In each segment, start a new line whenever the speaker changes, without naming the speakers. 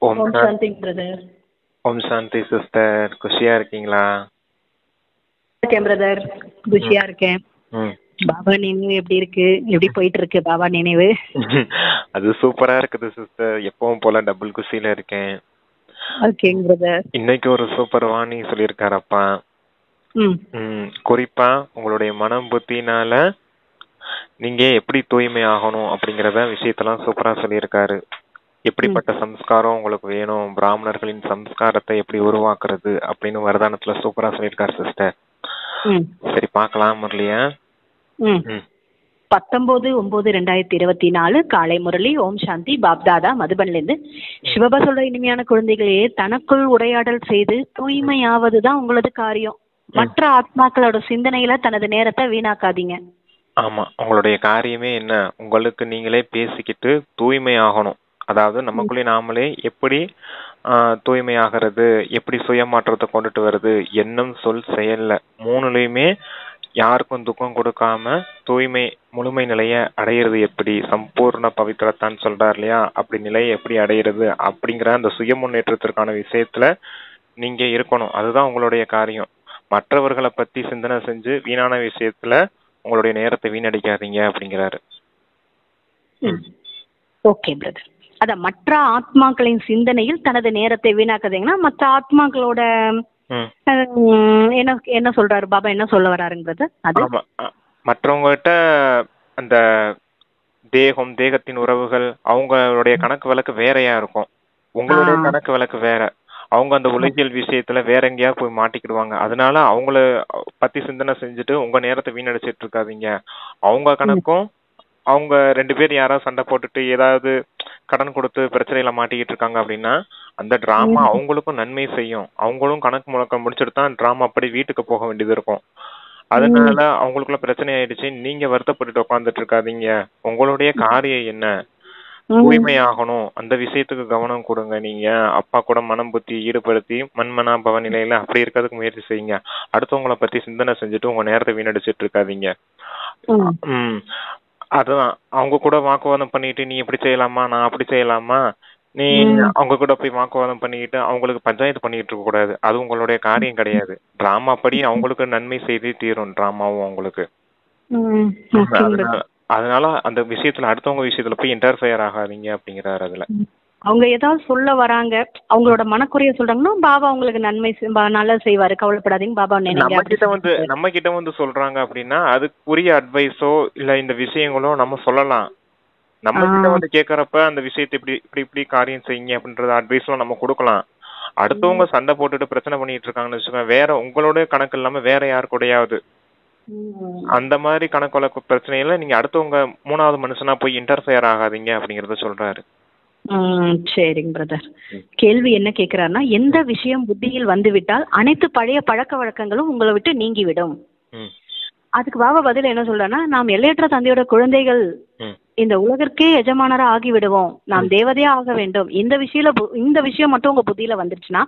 ஓம்
ஓம்
சா
சாந்தி பிரதர்.
ஓம் சாந்தி சிஸ்டர். குஷியா இருக்கீங்களா?
இருக்கேன் பிரதர்,
ம்
குஷியா இருக்கேன்.
ம்
பாபா நினைவு எப்படி இருக்கு, எப்படி போயிட்டு இருக்கு பாபா நினைவு?
அது சூப்பரா இருக்குது சிஸ்டர். எப்பவும் போல டபுள் குஷியில இருக்கேன்.
ஓகேங்க பிரதர்.
இன்னைக்கு ஒரு சூப்பர் வாணி சொல்லியிருக்காரப்பா.
ம்
குறிப்பா உங்களுடைய மனம் புத்தினால நீங்க எப்படி தூய்மை ஆகணும் அப்படிங்கறத விஷயத்தெல்லாம் சூப்பரா சொல்லியிருக்காரு.
ம்
எப்படிப்பட்ட சம்ஸ்காரம் உங்களுக்கு வேணும், பிராமணர்களின் சம்ஸ்காரத்தை எப்படி உருவாக்குறது அப்படின்னு வரதானத்துல சூப்பரா சொல்லியிருக்காரு சிஸ்டர்.
ம்
சரி பார்க்கலாம் முரளியா.
ம்
ம்
19/9/2024 காலை முரளி. ஓம் சாந்தி. பாப்தாதா மதுபன்லேருந்து. சிவபா சொல்ற இனிமையான குழந்தைகளே, தனக்குள் உரையாடல் செய்து தூய்மையாவதுதான் உங்களது காரியம். மற்ற ஆத்மாக்களோட சிந்தனையில தனது நேரத்தை வீணாக்காதீங்க.
ஆமா, உங்களுடைய காரியமே என்ன, உங்களுக்கு நீங்களே பேசிக்கிட்டு தூய்மை ஆகணும். அதாவது நமக்குள்ளே நாமளே எப்படி தூய்மையாகிறது, எப்படி சுயமாற்றத்தை கொண்டுட்டு வருது, எண்ணம் சொல் செயல்ல மூணுலையுமே யாருக்கும் துக்கம் கொடுக்காம தூய்மை முழுமை நிலைய அடையிறது எப்படி, சம்பூர்ண பவித்திரத்தான் சொல்றாரு இல்லையா, அப்படி நிலையை எப்படி அடையிறது அப்படிங்கிற அந்த சுய முன்னேற்றத்திற்கான விஷயத்துல நீங்க இருக்கணும். அதுதான் உங்களுடைய காரியம். மற்றவர்களை பத்தி சிந்தனை செஞ்சு வீணான விஷயத்துல உங்களுடைய நேரத்தை வீணடிக்காதீங்க அப்படிங்கிறாரு.
Okay brother. அதான் மற்ற ஆத்மாக்களின் சிந்தனையில் தனது நேரத்தை வீணாக்காதீங்கன்னா மற்ற ஆத்மாக்களோட என்ன என்ன சொல்றாரு பாபா, என்ன சொல்ல வராருங்க பிரதர்? அது
மற்றவங்ககிட்ட அந்த தேகத்தின் உறவுகள் அவங்களுடைய கணக்கு வழக்கு வேறையா இருக்கும். உங்களுடைய கணக்கு வழக்கு வேற. அவங்க அந்த உலகியல் விஷயத்துல வேற எங்கேயா போய் மாட்டிக்கிடுவாங்க. அதனால அவங்கள பத்தி சிந்தனை செஞ்சுட்டு உங்க நேரத்தை வீணடிச்சிட்டு இருக்காதீங்க. அவங்க கணக்கும் அவங்க 2 பேர் யாராவது சண்டை போட்டுட்டு ஏதாவது கடன் கொடுத்து பிரச்சனையில மாட்டிக்கிட்டு இருக்காங்க அப்படின்னா அந்த டிராமா அவங்களுக்கும் நன்மை செய்யும். அவங்களும் கணக்கு முழக்கம் முடிச்சுட்டு தான் டிராமா அப்படி வீட்டுக்கு போக வேண்டியது இருக்கும். அதனால அவங்களுக்குள்ள பிரச்சனை ஆயிடுச்சு நீங்க வருத்தப்பட்டுட்டு உட்காந்துட்டு இருக்காதீங்க. உங்களுடைய காரியம் என்ன, தூய்மையாகணும், அந்த விஷயத்துக்கு கவனம் கொடுங்க. நீங்க அப்பா கூட மனம் புத்தி ஈடுபடுத்தி மண்மனா பவ நிலையில அப்படி இருக்கிறதுக்கு முயற்சி செய்யுங்க. அடுத்தவங்களை பத்தி சிந்தனை செஞ்சுட்டு உங்க நேரத்தை வீணடிச்சிட்டு இருக்காதீங்க. அதுதான் அவங்க கூட வாக்குவாதம் பண்ணிட்டு நீ இப்படி செய்யலாமா நான் அப்படி செய்யலாமா, நீ அவங்க கூட போய் வாக்குவாதம் பண்ணிக்கிட்டு அவங்களுக்கு பஞ்சாயத்து பண்ணிட்டு இருக்க கூடாது. அது உங்களுடைய காரியம் கிடையாது. டிராமா படி அவங்களுக்கு நன்மை செய்து தீரும் டிராமாவும் அவங்களுக்கு. அதனால அந்த விஷயத்துல அடுத்தவங்க விஷயத்துல போய் இன்டர்ஃபியர் ஆகாதீங்க அப்படிங்கிறாரு. அதுல
அவங்க ஏதாவது சொல்ல வராங்க, அவங்களோட மனக்குறைய சொல்றாங்கன்னா பாபா அவங்களுக்கு நன்மை நல்லது செய்வாரு, கவலைப்படாதீங்க பாபா நினைங்க.
நம்ம கிட்ட வந்து சொல்றாங்க அப்படின்னா அதுக்குரிய அட்வைஸோ இல்ல இந்த விஷயங்களோ நம்ம சொல்லலாம். நம்ம கிட்ட வந்து கேக்குறப்ப அந்த விஷயத்தை இப்படி இப்படி இப்படி காரியம் செய்யுங்க அப்படின்றத அட்வைஸ்லாம் நம்ம கொடுக்கலாம். அடுத்தவங்க சண்டை போட்டுட்டு பிரச்சனை பண்ணிட்டு இருக்காங்கன்னு வச்சுக்கோங்க, வேற உங்களோட கணக்கு இல்லாம வேற யாரு கூடயாவது அந்த மாதிரி கணக்கு வழக்கு பிரச்சனையில நீங்க அடுத்தவங்க 3வது மனுஷனா போய் இன்டர்ஃபியர் ஆகாதீங்க அப்படிங்கறத சொல்றாரு.
சரிங்க பிரதர். கேள்வி என்ன கேக்குறாருன்னா, எந்த விஷயம் புத்தியில் வந்து விட்டால் அனைத்து பழைய பழக்க வழக்கங்களும் உங்களை விட்டு நீங்கிவிடும். அதுக்கு பாபா பதில் என்ன சொல்றாருன்னா, நாம் எல்லையற்ற தந்தையோட குழந்தைகள், இந்த உலகிற்கே எஜமானரா ஆகிவிடுவோம், நாம் தேவதையா ஆக வேண்டும். இந்த விஷயம் மட்டும் உங்க புத்தியில வந்துருச்சுன்னா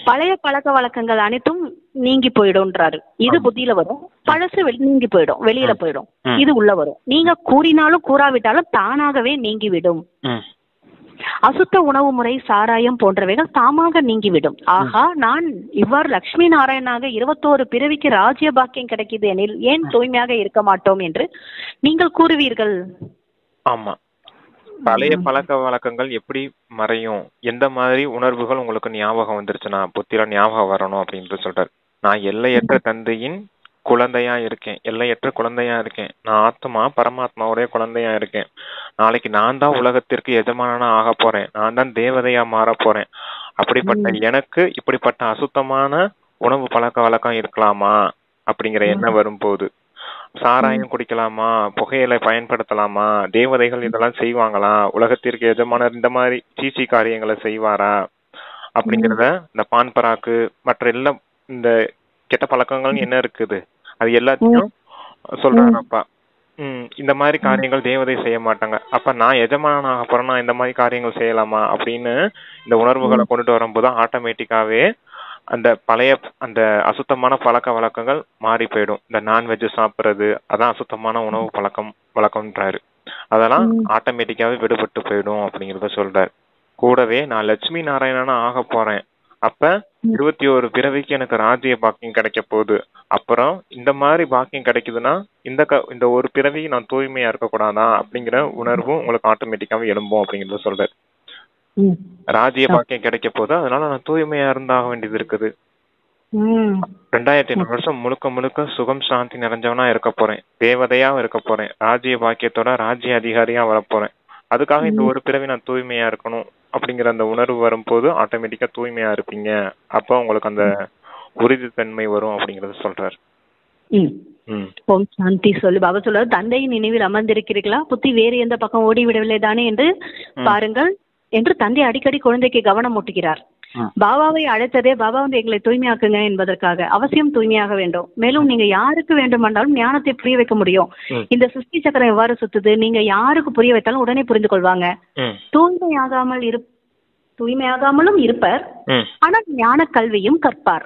பழைய பழக்க வழக்கங்கள் அனைத்தும் நீங்கி போயிடும்ன்றாரு. இது புத்தியில வரும், பழசு நீங்கி போயிடும், வெளியில போயிடும், இது உள்ள வரும். நீங்க கூறினாலும் கூறாவிட்டாலும் தானாகவே நீங்கிவிடும். அசுத்த உணவு முறை, சாராயம் போன்றவைகள் தாமாக நீங்கிவிடும். ஆகா, நான் இவ்வாறு லட்சுமி நாராயணனாக 21 பிறவிக்கு ராஜ்ய பாக்கியம் கிடைக்குது எனில் ஏன் தூய்மையாக இருக்க மாட்டோம் என்று நீங்கள் கூறுவீர்கள்.
ஆமா, பழைய பழக்க வழக்கங்கள் எப்படி மறையும், எந்த மாதிரி உணர்வுகள் உங்களுக்கு ஞாபகம் வந்துருச்சுன்னா புத்திர ஞாபகம் வரணும் அப்படின்னு சொல்றாரு. நான் எல்லையற்ற தந்தையின் குழந்தையா இருக்கேன், எல்லையற்ற குழந்தையா இருக்கேன். நான் ஆத்மா பரமாத்மாவுடைய குழந்தையா இருக்கேன். நாளைக்கு நான் தான் உலகத்திற்கு எஜமானனா ஆக போறேன், நான் தான் தேவதையா மாற போறேன். அப்படிப்பட்ட எனக்கு இப்படிப்பட்ட அசுத்தமான உணவு பழக்க வழக்கம் இருக்கலாமா அப்படிங்கிற எண்ணம் வரும்போது, சாராயம் குடிக்கலாமா, புகையிலை பயன்படுத்தலாமா, தேவதைகள் இதெல்லாம் செய்வாங்களா, உலகத்திற்கு எஜமானர் இந்த மாதிரி சீச்சி காரியங்களை செய்வாரா அப்படிங்கிறத, இந்த பான் பராக்கு மற்ற எல்லாம் இந்த கெட்ட பழக்கங்கள் என்ன இருக்குது அது எல்லாத்தையும் சொல்றாங்கப்பா. இந்த மாதிரி காரியங்கள் தேவதை செய்ய மாட்டாங்க. அப்ப நான் எஜமானாக போறேன்னா இந்த மாதிரி காரியங்கள் செய்யலாமா அப்படின்னு இந்த உணர்வுகளை கொண்டுட்டு வரும்போது ஆட்டோமேட்டிக்காவே அந்த பழைய அந்த அசுத்தமான பழக்க வழக்கங்கள் மாறி போயிடும். இந்த நான்வெஜ் சாப்பிட்றது அதான் அசுத்தமான உணவு வழக்கம்ன்றாரு. அதெல்லாம் ஆட்டோமேட்டிக்காவே விடுபட்டு போயிடும் அப்படிங்கறத சொல்றாரு. கூடவே நான் லட்சுமி நாராயணனா ஆக போறேன். அப்ப 21 பிறவிக்கு எனக்கு ராஜ்ய பாக்கியம் கிடைக்க போகுது. அப்புறம் இந்த மாதிரி பாக்கியம் கிடைக்குதுன்னா இந்த ஒரு பிறவி நான் தூய்மையா இருக்கக்கூடாதா அப்படிங்கிற உணர்வும் உங்களுக்கு ஆட்டோமேட்டிக்காவே எழும்பும் அப்படிங்கறத சொல்றாரு. ராஜ்ய பாக்கியம் கிடைக்க போது, அதனால நான் தூய்மையா இருந்தாக வேண்டியது இருக்குது. 2500 வருஷம் முழுக்க முழுக்க சுகம் சாந்தி நிறைஞ்சவனா இருக்க போறேன், தேவதையா இருக்க போறேன், ராஜ்ய பாக்கியத்தோட ராஜ்ய அதிகாரியா வரப்போறேன். அதுக்காக இந்த ஒரு பிறவி நான் தூய்மையா இருக்கணும் அப்படிங்கிற அந்த உணர்வு வரும்போது ஆட்டோமேட்டிக்கா தூய்மையா இருப்பீங்க. அப்ப உங்களுக்கு அந்த உறுதித்தன்மை வரும் அப்படிங்கறத சொல்றாரு.
ஓம் சாந்தி. சொல்லு பாபா சொல்றாரு, தந்தையின் நினைவில் அமர்ந்திருக்கிறீர்களா, புத்தி வேறு எந்த பக்கம் ஓடிவிடவில்லை தானே என்று பாருங்கள் என்று தந்தை அடிக்கடி குழந்தைக்கு கவனம் ஊட்டுகிறார். பாபாவை அழைத்ததே பாபா வந்து எங்களை தூய்மையாக்குங்க என்பதற்காக. அவசியம் தூய்மையாக வேண்டும். மேலும் நீங்க யாருக்கு வேண்டுமென்றாலும் ஞானத்தை புரிய வைக்க முடியும். இந்த சிருஷ்டி சக்கரம் எவ்வாறு சுத்துது, நீங்க யாருக்கு புரிய வைத்தாலும் உடனே புரிந்து கொள்வாங்க. தூய்மையாகாமலும் இருப்பர், ஆனால் ஞான கல்வியும் கற்பார்.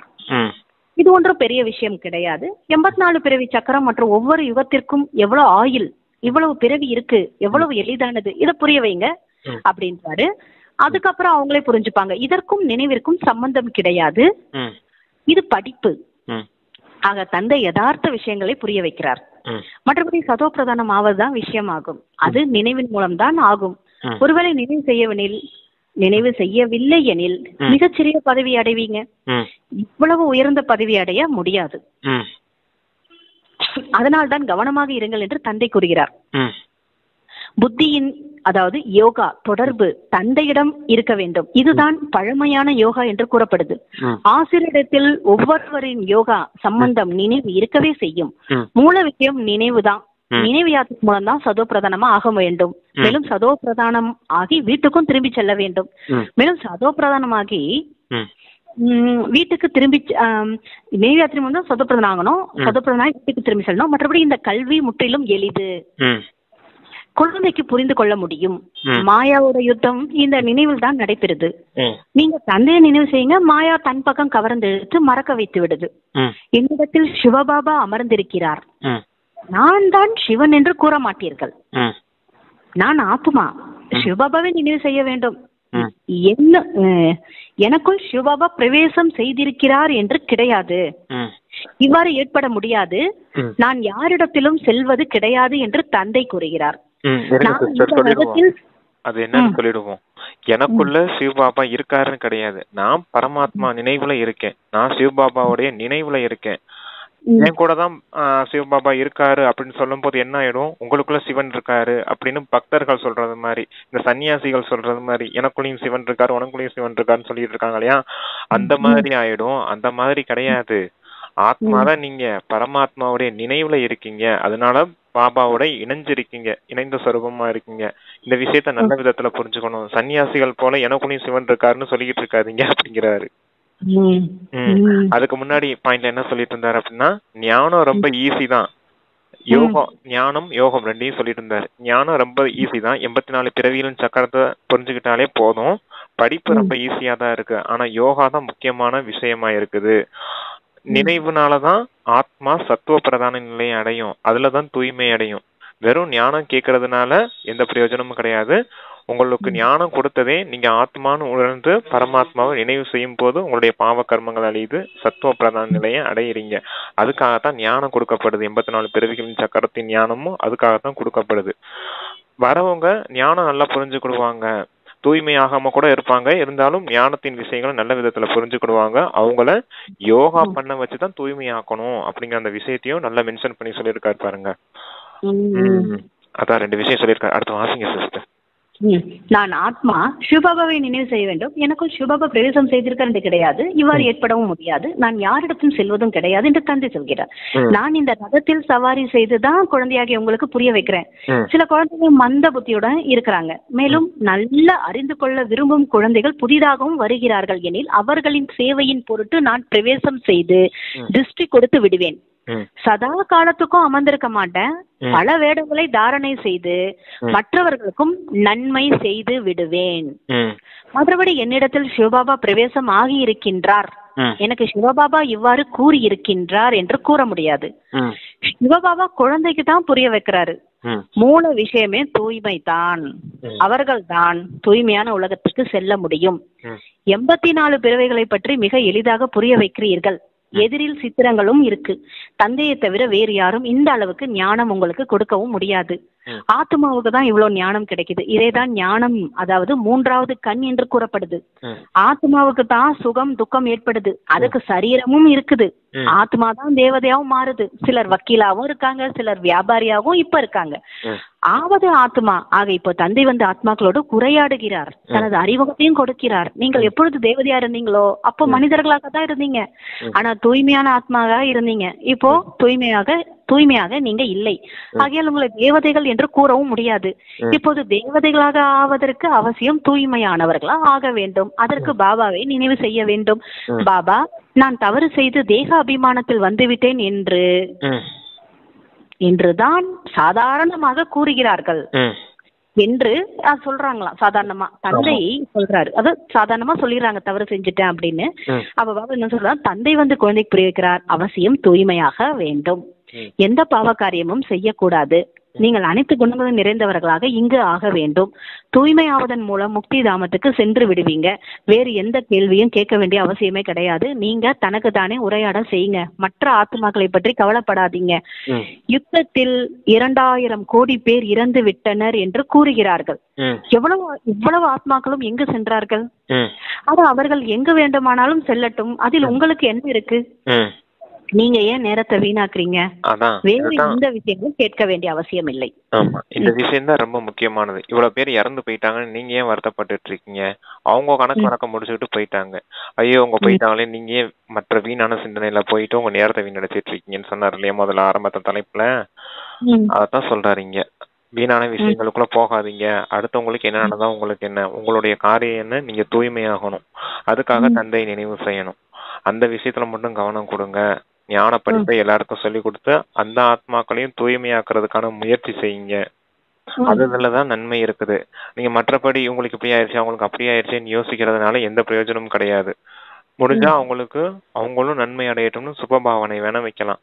இது ஒன்றும் பெரிய விஷயம் கிடையாது. 84 பிறவி சக்கரம் மற்றும் ஒவ்வொரு யுகத்திற்கும் எவ்வளவு ஆயுள், இவ்வளவு பிறவி இருக்கு, எவ்வளவு எளிதானது, இதை புரிய வைங்க அப்படின்றாரு. அதுக்கப்புறம் அவங்களே புரிஞ்சுப்பாங்க. இதற்கும் நினைவிற்கும் சம்பந்தம் கிடையாது, இது படிப்பு. ஆக தந்தை யதார்த்த விஷயங்களை புரிய வைக்கிறார். மற்றபடி சதோ பிரதானம் ஆவதுதான் விஷயம் ஆகும். அது நினைவின் மூலம்தான் ஆகும். ஒருவேளை நினைவு செய்யவில்லை எனில் மிகச்சிறிய பதவி அடைவீங்க. இவ்வளவு உயர்ந்த பதவி அடைய முடியாது. அதனால்தான் கவனமாக இருங்கள் என்று தந்தை கூறுகிறார். புத்தியின் அதாவது யோகா தொடர்பு தந்தையிடம் இருக்க வேண்டும். இதுதான் பழமையான யோகா என்று கூறப்படுது. ஆசிரியரிடத்தில் ஒவ்வொருவரின் யோகா சம்பந்தம் நினைவு இருக்கவே செய்யும். மூல விஷயம் நினைவுதான். நினைவு யாத்திரை மூலம் தான் சதோ பிரதானமா ஆக வேண்டும். மேலும் சதோ பிரதானம் ஆகி வீட்டுக்கும் திரும்பி செல்ல வேண்டும். மேலும் சதோ பிரதானமாகி வீட்டுக்கு திரும்பி நினைவு யாத்திரை மூலம் தான் சதோ பிரதானம் ஆகணும். சதோ பிரதானம் வீட்டுக்கு திரும்பி செல்லணும். மற்றபடி இந்த கல்வி முற்றிலும் எளிது, குழந்தைக்கு புரிந்து கொள்ள முடியும். மாயாவோட யுத்தம் இந்த நினைவில் தான் நடைபெறுது. நீங்க தந்தையை நினைவு செய்யுங்க, மாயா தன் பக்கம் கவர்ந்து எடுத்து மறக்க வைத்து விடுது. என்னிடத்தில் சிவபாபா அமர்ந்திருக்கிறார், நான் தான் சிவன் என்று கூற மாட்டீர்கள். நான் ஆத்மா, சிவபாபாவை நினைவு செய்ய வேண்டும். என்ன எனக்குள் சிவபாபா பிரவேசம் செய்திருக்கிறார் என்று கிடையாது. இவ்வாறு ஏற்பட முடியாது. நான் யாரிடத்திலும் செல்வது கிடையாது என்று தந்தை கூறுகிறார்.
அது என்னன்னு சொல்லிடுவோம். எனக்குள்ள சிவபாபா இருக்காருன்னு கிடையாது. நான் பரமாத்மா நினைவுல இருக்கேன். நான் சிவபாபாவுடைய நினைவுல இருக்கேன். என் கூட தான் சிவபாபா இருக்காரு அப்படின்னு சொல்லும் போது என்ன ஆயிடும், உங்களுக்குள்ள சிவன் இருக்காரு அப்படின்னு பக்தர்கள் சொல்றது மாதிரி, இந்த சன்னியாசிகள் சொல்றது மாதிரி எனக்குள்ளயும் சிவன் இருக்காரு உனக்குள்ளயும் சிவன் இருக்காருன்னு சொல்லிட்டு இருக்காங்க இல்லையா, அந்த மாதிரி ஆயிடும். அந்த மாதிரி கிடையாது. ஆத்மாதான் நீங்க பரமாத்மாவுடைய நினைவுல இருக்கீங்க. அதனால பாபாவோட இணைஞ்சிருக்கீங்க, இணைந்த சொரூபமா இருக்கீங்க. இந்த விஷயத்த நல்ல விதத்துல புரிஞ்சுக்கணும். சன்னியாசிகள் போல எனக்குள்ளயும் சிவன் இருக்காருன்னு சொல்லிக்கிட்டு இருக்காதீங்க அப்படிங்கிறாரு. அதுக்கு முன்னாடி பாயிண்ட்ல என்ன சொல்லிட்டு இருந்தாரு அப்படின்னா, ஞானம் ரொம்ப ஈஸி தான், ஞானம் யோகம் ரெண்டையும் சொல்லிட்டு இருந்தாரு. ஞானம் ரொம்ப ஈஸி தான், 84 பிறவியிலும் சக்கரத்தை புரிஞ்சுக்கிட்டாலே போதும். படிப்பு ரொம்ப ஈஸியா தான் இருக்கு. ஆனா யோகா தான் முக்கியமான விஷயமா இருக்குது. நினைவுனாலதான் ஆத்மா சத்துவ பிரதான நிலையை அடையும், அதுலதான் தூய்மை அடையும். வெறும் ஞானம் கேட்கறதுனால எந்த பிரயோஜனமும் கிடையாது. உங்களுக்கு ஞானம் கொடுத்ததே நீங்க ஆத்மான்னு உணர்ந்து பரமாத்மாவை நினைவு செய்யும் போது உங்களுடைய பாவ கர்மங்கள் அழியுது, சத்துவ பிரதான நிலையை அடையிறீங்க. அதுக்காகத்தான் ஞானம் கொடுக்கப்படுது. 84 பிறவிகளின் சக்கரத்தின் ஞானமும் அதுக்காகத்தான் கொடுக்கப்படுது. வரவங்க ஞானம் நல்லா புரிஞ்சுக்கிடுவாங்க, தூய்மையாகாம கூட இருப்பாங்க, இருந்தாலும் ஞானத்தின் விஷயங்களை நல்ல விதத்துல புரிஞ்சுக்கிடுவாங்க. அவங்கள யோகா பண்ண வச்சுதான் தூய்மையாக்கணும் அப்படிங்கிற அந்த விஷயத்தையும் நல்லா மென்ஷன் பண்ணி சொல்லியிருக்காரு பாருங்க. அதான் 2 விஷயம் சொல்லியிருக்காரு. அடுத்த வாசிங்க சிஸ்டர்.
நான் ஆத்மா சிவபாபாவை நினைவு செய்ய வேண்டும். எனக்குள் சிவபாபா பிரவேசம் செய்திருக்கார் என்று கிடையாது. இவ்வாறு ஏற்படவும் முடியாது. நான் யாரிடத்தும் செல்வதும் கிடையாது என்று தந்தை சொல்கிறார். நான் இந்த ரதத்தில் சவாரி செய்துதான் குழந்தையாகிய உங்களுக்கு புரிய வைக்கிறேன். சில குழந்தைகள் மந்த புத்தியுடன் இருக்கிறாங்க. மேலும் நல்ல அறிந்து கொள்ள விரும்பும் குழந்தைகள் புதிதாகவும் வருகிறார்கள் எனில் அவர்களின் சேவையின் பொருட்டு நான் பிரவேசம் செய்து திருஷ்டி கொடுத்து விடுவேன். சதா காலத்துக்கும் அமர்ந்திருக்க மாட்டேன். பல வேடங்களை தாரணை செய்து மற்றவர்களுக்கும் நன்மை செய்து விடுவேன். மற்றபடி என்னிடத்தில் சிவபாபா பிரவேசம் ஆகி இருக்கின்றார், எனக்கு சிவபாபா இவ்வாறு கூறி இருக்கின்றார் என்று கூற முடியாது. சிவபாபா குழந்தைக்கு தான் புரிய வைக்கிறாரு. மூல விஷயமே தூய்மை தான். அவர்கள் தான் தூய்மையான உலகத்துக்கு செல்ல முடியும். 84 பிறவைகளை பற்றி மிக எளிதாக புரிய வைக்கிறீர்கள். எதிரில் சித்திரங்களும் இருக்கு. தந்தையை தவிர வேறு யாரும் இந்த அளவுக்கு ஞானம் உங்களுக்கு கொடுக்கவும் முடியாது. ஆத்மாவுக்கு தான் இவ்வளவு ஞானம் கிடைக்குது. இதேதான் ஞானம், அதாவது 3வது கண் என்று கூறப்படுது. ஆத்மாவுக்கு தான் சுகம் துக்கம் ஏற்படுது. அதுக்கு சரீரமும் இருக்குது. ஆத்மா தான் தேவதையாவும் மாறுது. சிலர் வக்கீலாவும் இருக்காங்க, சிலர் வியாபாரியாவும் இப்ப இருக்காங்க. ஆவது ஆத்மா. ஆக இப்போ தந்தை வந்து ஆத்மாக்களோடு உரையாடுகிறார், தனது அறிமுகத்தையும் கொடுக்கிறார். நீங்கள் எப்பொழுது தேவதையா இருந்தீங்களோ அப்போ மனிதர்களாக தான் இருந்தீங்க. ஆனா தூய்மையான ஆத்மாவாக இருந்தீங்க. இப்போ தூய்மையாக நீங்க இல்லை. ஆகையால் உங்களை தேவதைகள் என்று கூறவும் முடியாது. இப்போது தேவதைகளாக ஆவதற்கு அவசியம் தூய்மையானவர்களா ஆக வேண்டும். அதற்கு பாபாவை நினைவு செய்ய வேண்டும். பாபா, நான் தவறு செய்து தேக அபிமானத்தில் வந்துவிட்டேன் என்றுதான் சாதாரணமாக கூறுகிறார்கள் என்று சொல்றாங்களாம். சாதாரணமா தந்தை சொல்றாரு, அது சாதாரணமா சொல்லிடுறாங்க தவறு செஞ்சுட்டேன் அப்படின்னு. அப்ப பாபா என்ன சொல்றாரு, தந்தை வந்து குழந்தைக்கு புரிய வைக்கிறார், அவசியம் தூய்மையாக வேண்டும், எந்த பாவ காரியமும் செய்யக்கூடாது, நீங்கள் அனைத்து குணங்களும் நிறைந்தவர்களாக இங்கு ஆக வேண்டும். தூய்மை ஆவதன் மூலம் முக்தி தாமத்துக்கு சென்று விடுவீங்க. வேறு எந்த கேள்வியும் கேட்க வேண்டிய அவசியமே கிடையாது. நீங்க தனக்கு தானே உரையாட செய்யுங்க. மற்ற ஆத்மாக்களை பற்றி கவலைப்படாதீங்க. யுத்தத்தில் 2000 கோடி பேர் இறந்து விட்டனர் என்று கூறுகிறார்கள். இவ்வளவு ஆத்மாக்களும் எங்கு சென்றார்கள்? அது அவர்கள் எங்கு வேண்டுமானாலும் செல்லட்டும். அதில் உங்களுக்கு என்ன இருக்கு? நீங்க ஏன் நேரத்தை வீணாக்குறீங்க? வேறு எந்த விஷயங்களும் கேட்க வேண்டிய அவசியம் இல்லை.
ஆமா, இந்த விஷயம் தான் ரொம்ப முக்கியமானது. இவ்வளவு பேர் இறந்து போயிட்டாங்கன்னு நீங்க ஏன் வருத்தப்பட்டு இருக்கீங்க? அவங்க கணக்கு வழக்கம் முடிச்சுட்டு போயிட்டாங்க. ஐயோ அவங்க போயிட்டாங்களே, நீங்க ஏன் மற்ற வீணான சிந்தனையில போயிட்டு உங்க நேரத்தை வீணடிச்சிட்டு இருக்கீங்கன்னு சொன்னார் இல்லையா முதல்ல ஆரம்பத்த தலைப்புல? அதத்தான் சொல்றாருங்க. வீணான விஷயங்களுக்குள்ள போகாதீங்க. அடுத்தவங்களுக்கு என்ன நடந்தா உங்களுக்கு என்ன? உங்களுடைய காரியம் என்ன? நீங்க தூய்மையாகணும். அதுக்காக தந்தை நினைவு செய்யணும். அந்த விஷயத்துல மட்டும் கவனம் கொடுங்க. ஞான படிப்பை எல்லாருக்கும் சொல்லி கொடுத்து அந்த ஆத்மாக்களையும் தூய்மையாக்குறதுக்கான முயற்சி செய்யுங்க. அதுலதான் நன்மை இருக்குது. நீங்க மற்றபடி உங்களுக்கு இப்படி ஆயிடுச்சு அவங்களுக்கு அப்படி ஆயிடுச்சுன்னு யோசிக்கிறதுனால எந்த பிரயோஜனமும் கிடையாது. முடிஞ்சா அவங்களும் நன்மை அடையட்டும்னு சுபபாவனை வேணா வைக்கலாம்.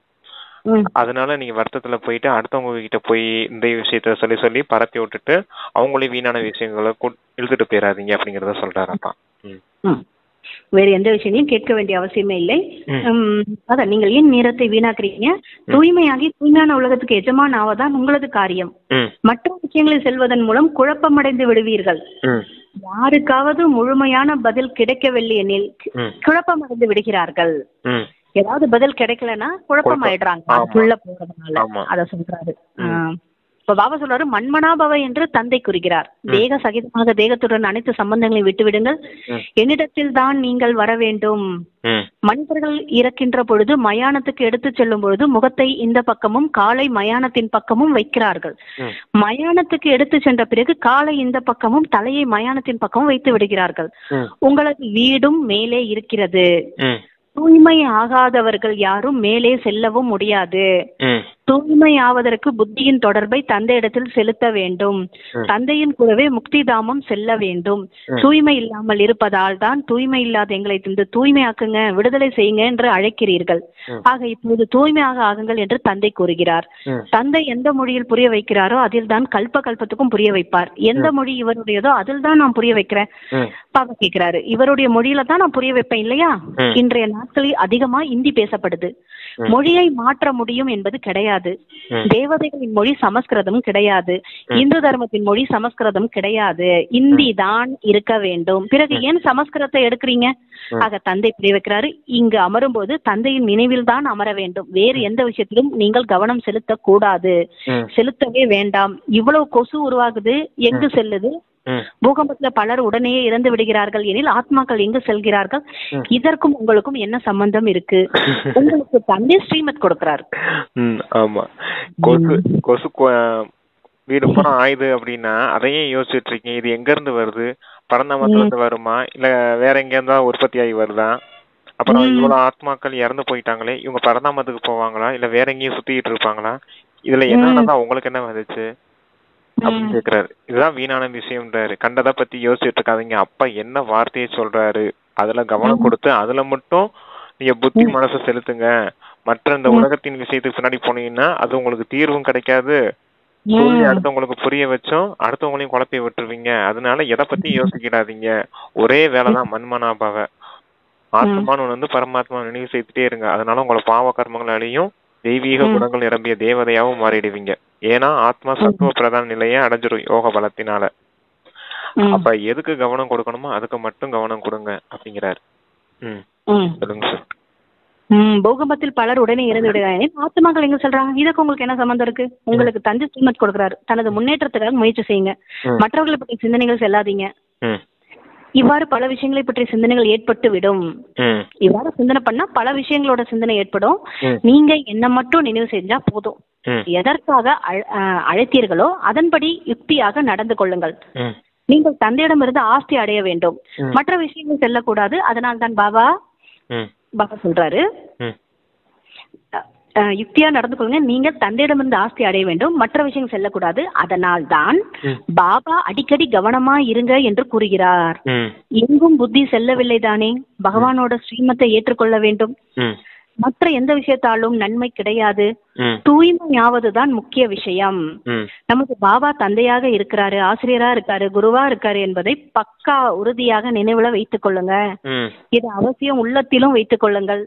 அதனால நீங்க வருத்தத்துல போயிட்டு அடுத்தவங்க கிட்ட போய் இந்த விஷயத்த சொல்லி பரப்பி விட்டுட்டு அவங்களே வீணான விஷயங்களை இழுத்துட்டு போயிடாதீங்க அப்படிங்கறத சொல்றாருப்பா.
வேற எந்த விஷயத்தையும் கேட்க வேண்டிய அவசியமே இல்லை. அதான் நீங்கள் ஏன் நேரத்தை வீணாக்குறீங்க? தூய்மையாகி தூய்மையான உலகத்துக்கு எஜமான் ஆவதான் உங்களது காரியம். மற்ற விஷயங்களில் செல்வதன் மூலம் குழப்பமடைந்து விடுவீர்கள். யாருக்காவது முழுமையான பதில் கிடைக்கவில்லை எனில் குழப்பமடைந்து விடுகிறார்கள். ஏதாவது பதில் கிடைக்கலன்னா குழப்பம் ஆயிடுறாங்க உள்ள போறதுனால. அத சொல்றாரு. இப்ப பாபா சொல்றாரு, மண்மனாபவ என்று தந்தை கூறுகிறார். தேக சகிதமாக தேகத்துடன் அனைத்து சம்பந்தங்களையும் விட்டுவிடுங்கள். என்னிடத்தில் தான் நீங்கள் வர வேண்டும். மனிதர்கள் இறக்கின்ற பொழுது மயானத்துக்கு எடுத்து செல்லும் பொழுது முகத்தை இந்த பக்கமும் காலை மயானத்தின் பக்கமும் வைக்கிறார்கள். மயானத்துக்கு எடுத்து சென்ற பிறகு காலை இந்த பக்கமும் தலையை மயானத்தின் பக்கமும் வைத்து விடுகிறார்கள். உங்களது வீடும் மேலே இருக்கிறது. தூய்மை ஆகாதவர்கள் யாரும் மேலே செல்லவும் முடியாது. தூய்மை ஆவதற்கு புத்தியின் தொடர்பை தந்தையிடத்தில் செலுத்த வேண்டும். தந்தையின் கூடவே முக்தி தாமம் செல்ல வேண்டும். தூய்மை இல்லாமல் இருப்பதால் தான் தூய்மை இல்லாத எங்களை தூய்மையாக்குங்க, விடுதலை செய்யுங்க என்று அழைக்கிறீர்கள். ஆக இப்போது தூய்மையாக ஆகுங்கள் என்று தந்தை கூறுகிறார். தந்தை எந்த மொழியில் புரிய வைக்கிறாரோ அதில் தான் கல்பத்துக்கும் புரிய வைப்பார். எந்த மொழி இவருடையதோ அதில் தான் நான் புரிய வைக்கிறேன். பாபா கேட்கிறாரு, இவருடைய மொழியில தான் நான் புரிய வைப்பேன் இல்லையா? இன்றைய நாட்களில் அதிகமா இந்தி பேசப்படுது. மொழியை மாற்ற முடியும் என்பது கிடையாது. தேவதைகளின் மொழி சமஸ்கிருதம் கிடையாது. இந்து தர்மத்தின் மொழி சமஸ்கிருதம் கிடையாது. இந்தி தான் இருக்க வேண்டும். பிறகு ஏன் சமஸ்கிருதத்தை எடுக்கிறீங்க? ஆக தந்தை புரிய வைக்கிறாரு, இங்கு அமரும் போது தந்தையின் நினைவில் தான் அமர வேண்டும். வேறு எந்த விஷயத்திலும் நீங்கள் கவனம் செலுத்த கூடாது, செலுத்தவே வேண்டாம். இவ்வளவு கொசு உருவாகுது, எங்கு செல்லுது? பூகம்பத்துல பலர் உடனேயே இறந்து விடுகிறார்கள் எனில் ஆத்மாக்கள் எங்கு செல்கிறார்கள்? இதற்கும் உங்களுக்கும் என்ன சம்பந்தம் இருக்கு? உங்களுக்கு தந்தை ஸ்ரீமத் கொடுக்கிறாரு.
ஆமா, கொசு வீடு பூரா ஆயுது அப்படின்னா அதையே யோசிச்சுட்டு இருக்கீங்க. இது எங்க இருந்து வருது? பரந்தாமத்துல இருந்து வருமா இல்ல வேற எங்க இருந்தா உற்பத்தி ஆகி வருதா? அப்புறம் இவ்வளவு ஆத்மாக்கள் இறந்து போயிட்டாங்களே, இவங்க பரந்தாமத்துக்கு போவாங்களா இல்ல வேற எங்கேயும் சுத்திட்டு இருப்பாங்களா? இதுல என்னன்னா உங்களுக்கு என்ன வந்துச்சு அப்படின்னு கேக்குறாரு. இதுதான் வீணான விஷயம்ன்றாரு. கண்டதை பத்தி யோசிச்சுட்டு இருக்காதீங்க. அப்பா என்ன வார்த்தையை சொல்றாரு அதுல கவனம் கொடுத்து அதுல மட்டும் நீங்க புத்தி மனசை செலுத்துங்க. மற்ற இந்த உலகத்தின் விஷயத்துக்கு பின்னாடி போனீங்கன்னா அது உங்களுக்கு தீர்வும் கிடைக்காது, சொல்லி அடுத்தவங்களுக்கு புரிய வச்சோம் அடுத்தவங்களையும் குழப்பி விட்டுருவீங்க. அதனால எதை பத்தி யோசிக்கிடாதீங்க. ஒரே வேலைதான் மன்மனாபாவ. ஆத்மான்னு வந்து பரமாத்மா நினைவு செய்துட்டே இருங்க. அதனால உங்களை பாவ கர்மங்கள் அழியும், தெய்வீக குணங்கள் நிரம்பிய தேவதையாவும் மாறிடுவீங்க. ஏன்னா ஆத்மா சத்துவ பிரதான நிலையை அடைஞ்சிரும் யோக பலத்தினால. அப்ப எதுக்கு கவனம் கொடுக்கணுமோ அதுக்கு மட்டும் கவனம் கொடுங்க அப்படிங்கிறாரு. சொல்லுங்க சார்.
பூகம்பத்தில் பலர் உடனே இறந்து விடுகிறாங்க. ஆத்மாக்கள் எங்க சொல்றாங்க, இதுக்கு உங்களுக்கு என்ன சம்பந்தம் இருக்கு? உங்களுக்கு தந்தை ஸ்ரீமத் கொடுக்குறாரு, தனது முன்னேற்றத்துக்காக முயற்சி செய்யுங்க, மற்றவர்களை பற்றி சிந்தனைகள் செல்லாதீங்க. இவ்வாறு பல விஷயங்களை பற்றி சிந்தனைகள் ஏற்பட்டு விடும். இவ்வாறு சிந்தனை பண்ணா பல விஷயங்களோட சிந்தனை ஏற்படும். நீங்க என்ன மட்டும் நினைவு செஞ்சா போதும். எதற்காக அழைத்தீர்களோ அதன்படி யுக்தியாக நடந்து கொள்ளுங்கள். நீங்கள் தந்தையிடமிருந்து ஆஸ்தி அடைய வேண்டும், மற்ற விஷயங்கள் செல்லக்கூடாது. அதனால் தான் பாபா சொல்றாரு, யுக்தியா நடந்து கொள்ளுங்க, நீங்க தந்தையிடமிருந்து ஆஸ்தி அடைய வேண்டும், மற்ற விஷயங்கள் செல்லக்கூடாது. அதனால் தான் பாபா அடிக்கடி கவனமா இருங்க என்று கூறுகிறார். எங்கும் புத்தி செல்லவில்லை தானே, பகவானோட ஸ்ரீமத்தை ஏற்றுக்கொள்ள வேண்டும். மற்ற எந்த விஷயத்தாலும் நன்மை கிடையாது. தூய்மையாவதுதான் முக்கிய விஷயம். நமக்கு பாபா தந்தையாக இருக்கிறாரு, ஆசிரியரா இருக்காரு, குருவா இருக்காரு என்பதை பக்கா உறுதியாக நினைவுல வைத்துக் கொள்ளுங்க. இது அவசியம் உள்ளத்திலும் வைத்துக் கொள்ளுங்கள்.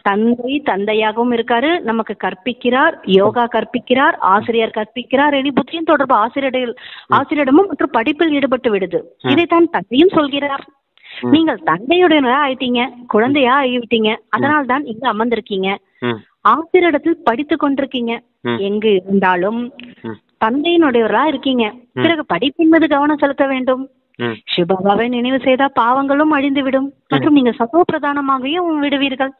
தந்தை தந்தையாகவும் இருக்காரு, நமக்கு கற்பிக்கிறார், யோகா கற்பிக்கிறார், ஆசிரியர் கற்பிக்கிறார். இனி புத்தியின் தொடர்பு ஆசிரியரிடமும் மற்றும் படிப்பில் ஈடுபட்டு விடுது. இதைத்தான் தந்தையும் சொல்கிறார். நீங்கள் தந்தையுடைய ஆயிட்டீங்க, குழந்தையா ஆகிவிட்டீங்க. அதனால் தான் இங்க அமர்ந்திருக்கீங்க, ஆசிரியரிடத்தில் படித்து கொண்டிருக்கீங்க. எங்கு இருந்தாலும் தந்தையினுடையவரா இருக்கீங்க. பிறகு படிப்பின் மீது கவனம் செலுத்த வேண்டும். சிவபாபாவை நினைவு செய்தா பாவங்களும் அழிந்துவிடும் மற்றும் நீங்க சத்துவ பிரதானமாகவும் விடுவீர்கள்.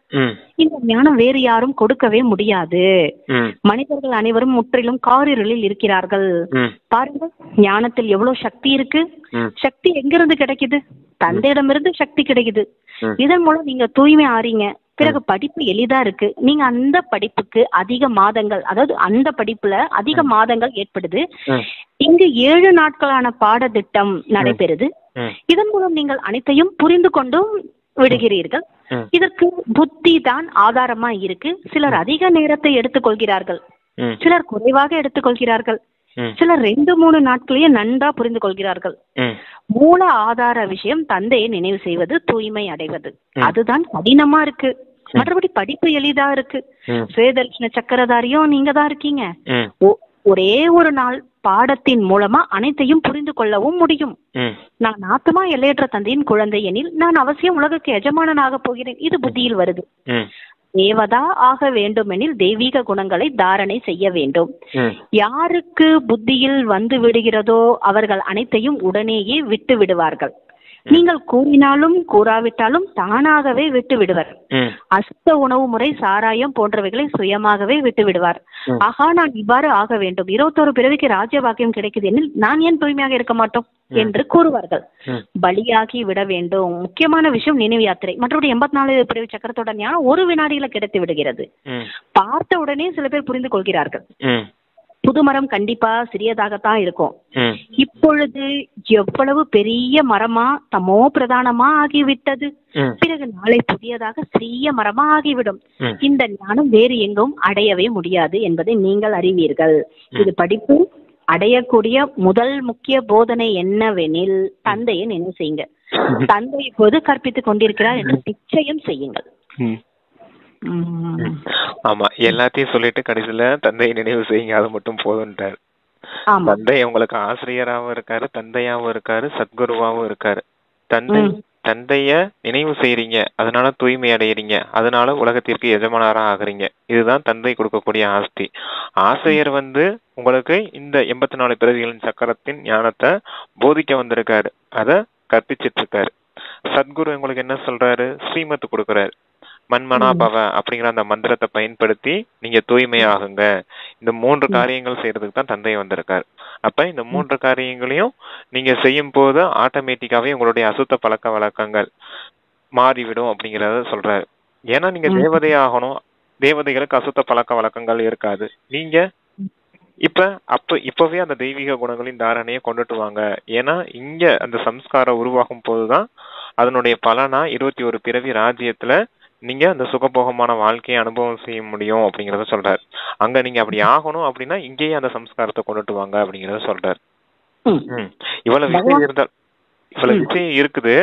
இந்த ஞானம் வேறு யாரும் கொடுக்கவே முடியாது. மனிதர்கள் அனைவரும் முற்றிலும் காரிருளில் இருக்கிறார்கள். பாருங்கள், ஞானத்தில் எவ்வளவு சக்தி இருக்கு. சக்தி எங்கிருந்து கிடைக்குது? தந்தையிடமிருந்து சக்தி கிடைக்குது. இதன் மூலம் நீங்க தூய்மை ஆறீங்க. பிறகு படிப்பு எளிதா இருக்கு. நீங்க அந்த படிப்புக்கு அதிக மாதங்கள், அதாவது அந்த படிப்புல அதிக மாதங்கள் ஏற்படுது. இங்கு 7 நாட்களான பாடத்திட்டம் நடைபெறுது. இதன் மூலம் நீங்கள் அனைத்தையும் புரிந்து கொண்டும் விடுகிறீர்கள். இதற்கு புத்தி தான் ஆதாரமா இருக்கு. சிலர் அதிக நேரத்தை எடுத்துக்கொள்கிறார்கள், சிலர் குறைவாக எடுத்துக்கொள்கிறார்கள், சிலர் 2-3 நாட்களையே நன்றா புரிந்து கொள்கிறார்கள். மூல ஆதார விஷயம் தந்தையை நினைவு செய்வது, தூய்மை அடைவது. அதுதான் கடினமா இருக்கு. மற்றபடி படிப்பு எளிதா இருக்கு. சுயதர்ஷன சக்கரதாரியும் நீங்க தான் இருக்கீங்க. ஒரே ஒரு நாள் பாடத்தின் மூலமா அனைத்தையும் புரிந்து கொள்ளவும் முடியும். நான் ஆத்மா எல்லையற்ற தந்தையின் குழந்தை எனில் நான் அவசியம் உலகுக்கு எஜமானனாக போகிறேன். இது புத்தியில் வருது. தேவதா ஆக வேண்டுமெனில் தெய்வீக குணங்களை தாரணை செய்ய வேண்டும். யாருக்கு புத்தியில் வந்து விடுகிறதோ அவர்கள் அனைத்தையும் உடனேயே விட்டு விடுவார்கள். நீங்கள் கூறினாலும் கூறாவிட்டாலும் தானாகவே விட்டு விடுவர். அசுத்த உணவு முறை, சாராயம் போன்றவைகளை சுயமாகவே விட்டு விடுவார். ஆகா, நான் இவ்வாறு ஆக வேண்டும், 21 பிறவிக்கு ராஜ்ய பாக்கியம் கிடைக்குது எனில் நான் ஏன் தூய்மையாக இருக்க மாட்டோம் என்று கூறுவார்கள். பலியாகி விட வேண்டும். முக்கியமான விஷயம் நினைவு யாத்திரை. மற்றபடி 84 பிறவி சக்கரத்தோட ஞானம் ஒரு வினாடியில கிடைத்து விடுகிறது. பார்த்த உடனே சில பேர் புரிந்து கொள்கிறார்கள். புது மரம் கண்டிப்பா சிறியதாகத்தான் இருக்கும். இப்பொழுது எவ்வளவு பெரிய மரமா தமோ பிரதானமா ஆகிவிட்டது. பிறகு நாளை புதியதாக சிறிய மரமா ஆகிவிடும். இந்த ஞானம் வேறு எங்கும் அடையவே முடியாது என்பதை நீங்கள் அறிவீர்கள். இது படிப்பு அடையக்கூடிய முதல் முக்கிய போதனை என்னவெனில் தந்தையை நினைவு செய்யுங்க. தந்தை இப்போது கற்பித்துக் கொண்டிருக்கிறார் என்று நிச்சயம் செய்யுங்கள்.
ஆமா, எல்லாத்தையும் சொல்லிட்டு கடைசியில தந்தையை நினைவு செய்யுங்க, அது மட்டும் போதும்ட்டாரு. தந்தை உங்களுக்கு ஆசிரியராகவும் இருக்காரு, தந்தையாவும் இருக்காரு, சத்குருவாவும் இருக்காரு. தந்தைய நினைவு செய்யறீங்க, அதனால தூய்மை அடையறீங்க, அதனால உலகத்திற்கு எஜமானரா ஆகுறீங்க. இதுதான் தந்தை கொடுக்கக்கூடிய ஆஸ்தி. ஆசிரியர் வந்து உங்களுக்கு இந்த 84 பிறவிகளின் சக்கரத்தின் ஞானத்தை போதிக்க வந்திருக்காரு, அத கற்பிச்சிட்டு இருக்காரு. சத்குரு உங்களுக்கு என்ன சொல்றாரு? ஸ்ரீமத் கொடுக்கறாரு. மன்மனாபவ அப்படிங்கிற அந்த மந்திரத்தை பயன்படுத்தி நீங்க தூய்மையாகுங்க. இந்த 3 காரியங்கள் செய்யறதுக்கு தான் தந்தை வந்திருக்காரு. அப்ப இந்த 3 காரியங்களையும் நீங்க செய்யும் போது ஆட்டோமேட்டிக்காவே உங்களுடைய அசுத்த பழக்க வழக்கங்கள் மாறிவிடும் அப்படிங்கறத சொல்றாரு. ஏன்னா நீங்க தேவதையாகணும். தேவதைகளுக்கு அசுத்த பழக்க வழக்கங்கள் இருக்காது. நீங்க இப்பவே அந்த தெய்வீக குணங்களின் தாரணையை கொண்டுட்டு வாங்க. ஏன்னா இங்க அந்த சம்ஸ்காரம் உருவாகும் போதுதான் அதனுடைய பலனா 21 பிறவி ராஜ்யத்துல நீங்க அந்த சுகபோகமான வாழ்க்கையை அனுபவம் செய்ய முடியும் அப்படிங்கறத சொல்றாரு. அங்க நீங்க அப்படி ஆகணும் அப்படின்னா இங்கேயே அந்த சம்ஸ்காரத்தை கொண்டுட்டு வாங்க அப்படிங்கறத சொல்றாரு. இவ்வளவு விஷயம் இருந்தால் இவ்வளவு விஷயம் இருக்குது.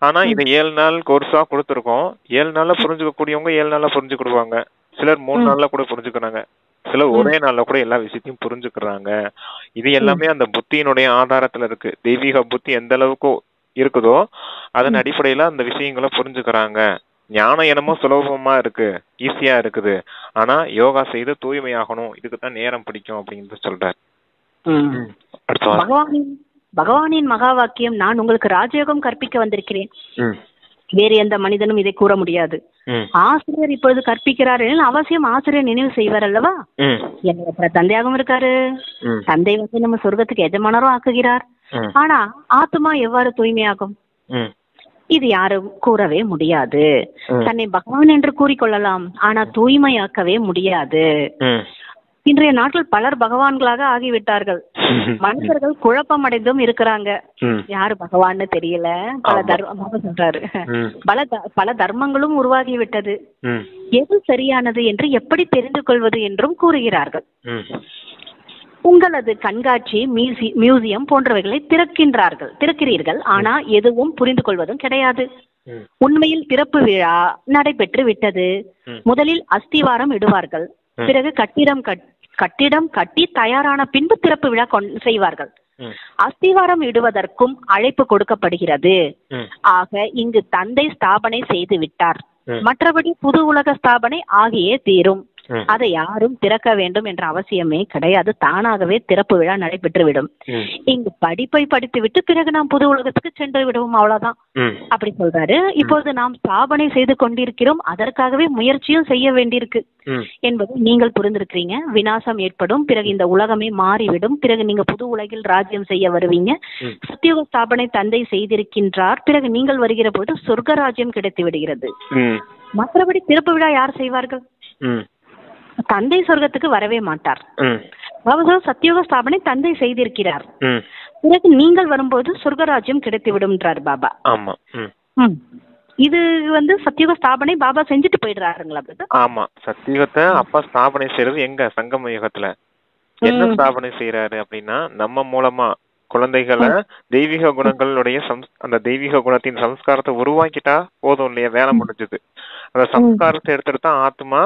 ஆனா இதை 7 நாள் கோர்ஸா கொடுத்துருக்கோம். 7 நாள்ல புரிஞ்சுக்க கூடியவங்க 7 நாள்ல புரிஞ்சுக்கிடுவாங்க. சிலர் 3 நாள்ல கூட புரிஞ்சுக்கிறாங்க. சிலர் ஒரே நாள்ல கூட எல்லா விஷயத்தையும் புரிஞ்சுக்கிறாங்க. இது எல்லாமே அந்த புத்தியினுடைய ஆதாரத்துல இருக்கு. தெய்வீக புத்தி எந்த அளவுக்கு இருக்குதோ அதன் அடிப்படையில அந்த விஷயங்களை புரிஞ்சுக்கிறாங்க. ஞானம் என்னமோ சுலபமா இருக்கு, ஈஸியா இருக்குது. ஆனா யோகா செய்து தூய்மையாகணும், இதுக்குதான் நேரம் பிடிக்கும் அப்படின்னு சொல்றாரு.
பகவானின் மகா வாக்கியம், நான் உங்களுக்கு ராஜயோகம் கற்பிக்க வந்திருக்கிறேன், வேறு எந்த மனிதனும் இதை கூற முடியாது. ஆசிரியர் இப்பொழுது கற்பிக்கிறார் எனில் அவசியம் ஆசிரியர் நினைவு செய்வார் அல்லவா? என்னோட தந்தையாகவும் இருக்காரு, தந்தை வந்து நம்ம சொர்க்கத்துக்கு எஜமானரும் ஆக்குகிறார். ஆனா ஆத்மா எவ்வாறு தூய்மையாகும்? இது யாரும் கூறவே முடியாது. தன்னை பகவான் என்று கூறிக்கொள்ளலாம், ஆனா தூய்மையாக்கவே முடியாது. இன்றைய நாட்டில் பலர் பகவான்களாக ஆகிவிட்டார்கள். மனிதர்கள் குழப்பம் அடைந்தும் இருக்கிறாங்க. யாரு பகவான்னு தெரியல. சொல்றாரு, பல தர்மங்களும் உருவாகிவிட்டது. எது சரியானது என்று எப்படி தெரிந்து கொள்வது என்றும் கூறுகிறார்கள். உங்களது கண்காட்சி, மியூசியம் போன்றவைகளை திறக்கிறீர்கள். ஆனா எதுவும் புரிந்து கொள்வதும் கிடையாது. உண்மையில் திறப்பு விழா நடைபெற்று விட்டது. முதலில் அஸ்திவாரம் இடுவார்கள், பிறகு கட்டிடம் கட்டி தயாரான பின்பு திறப்பு விழா செய்வார்கள். அஸ்திவாரம் இடுவதற்கும் அழைப்பு கொடுக்கப்படுகிறது. ஆக இங்கு தந்தை ஸ்தாபனை செய்து விட்டார். மற்றபடி புது உலக ஸ்தாபனை ஆகியே தீரும். அதை யாரும் திறக்க வேண்டும் என்ற அவசியமே கிடையாது. தானாகவே திறப்பு விழா நடைபெற்றுவிடும். இங்கு படிப்பை படித்து விட்டு பிறகு நாம் புது உலகத்துக்கு சென்று விடுவோம், அவ்வளவுதான் அப்படி சொல்றாரு. இப்போது நாம் ஸ்தாபனை செய்து கொண்டிருக்கிறோம், அதற்காகவே முயற்சியும் செய்ய வேண்டியிருக்கு என்பதை நீங்கள் புரிந்திருக்கிறீங்க. விநாசம் ஏற்படும், பிறகு இந்த உலகமே மாறிவிடும். பிறகு நீங்க புது உலகில் ராஜ்யம் செய்ய வருவீங்க. சத்தியுக ஸ்தாபனை தந்தை செய்திருக்கின்றார். பிறகு நீங்கள் வருகிற போது சொர்க்க ராஜ்யம் கிடைத்து விடுகிறது. மற்றபடி திறப்பு விழா யார் செய்வார்கள்? தந்தை சொர்க்கத்துக்கு வரவே மாட்டார். சத்தியோக ஸ்தாபனை தந்தை செய்திருக்கிறார். பிறகு நீங்கள் வரும்போது சொர்க்கராஜ்யம் கிடைத்து விடும்ன்றார் பாபா. இது வந்து சத்தியுக ஸ்தாபனை பாபா செஞ்சுட்டு போயிடுறாருங்களா?
ஆமா, சத்தியுகத்தை அப்பா ஸ்தாபனை செய்யறது எங்க? சங்கம யுகத்துல. என்ன ஸ்தாபனை செய்யறாரு அப்படின்னா, நம்ம மூலமா குழந்தைகளை தெய்வீக குணங்களுடைய அந்த தெய்வீக குணத்தின் சம்ஸ்காரத்தை உருவாக்கிட்டா போதும் இல்லையா? வேலை முடிஞ்சது. அந்த சம்ஸ்காரத்தை எடுத்துட்டு ஆத்மா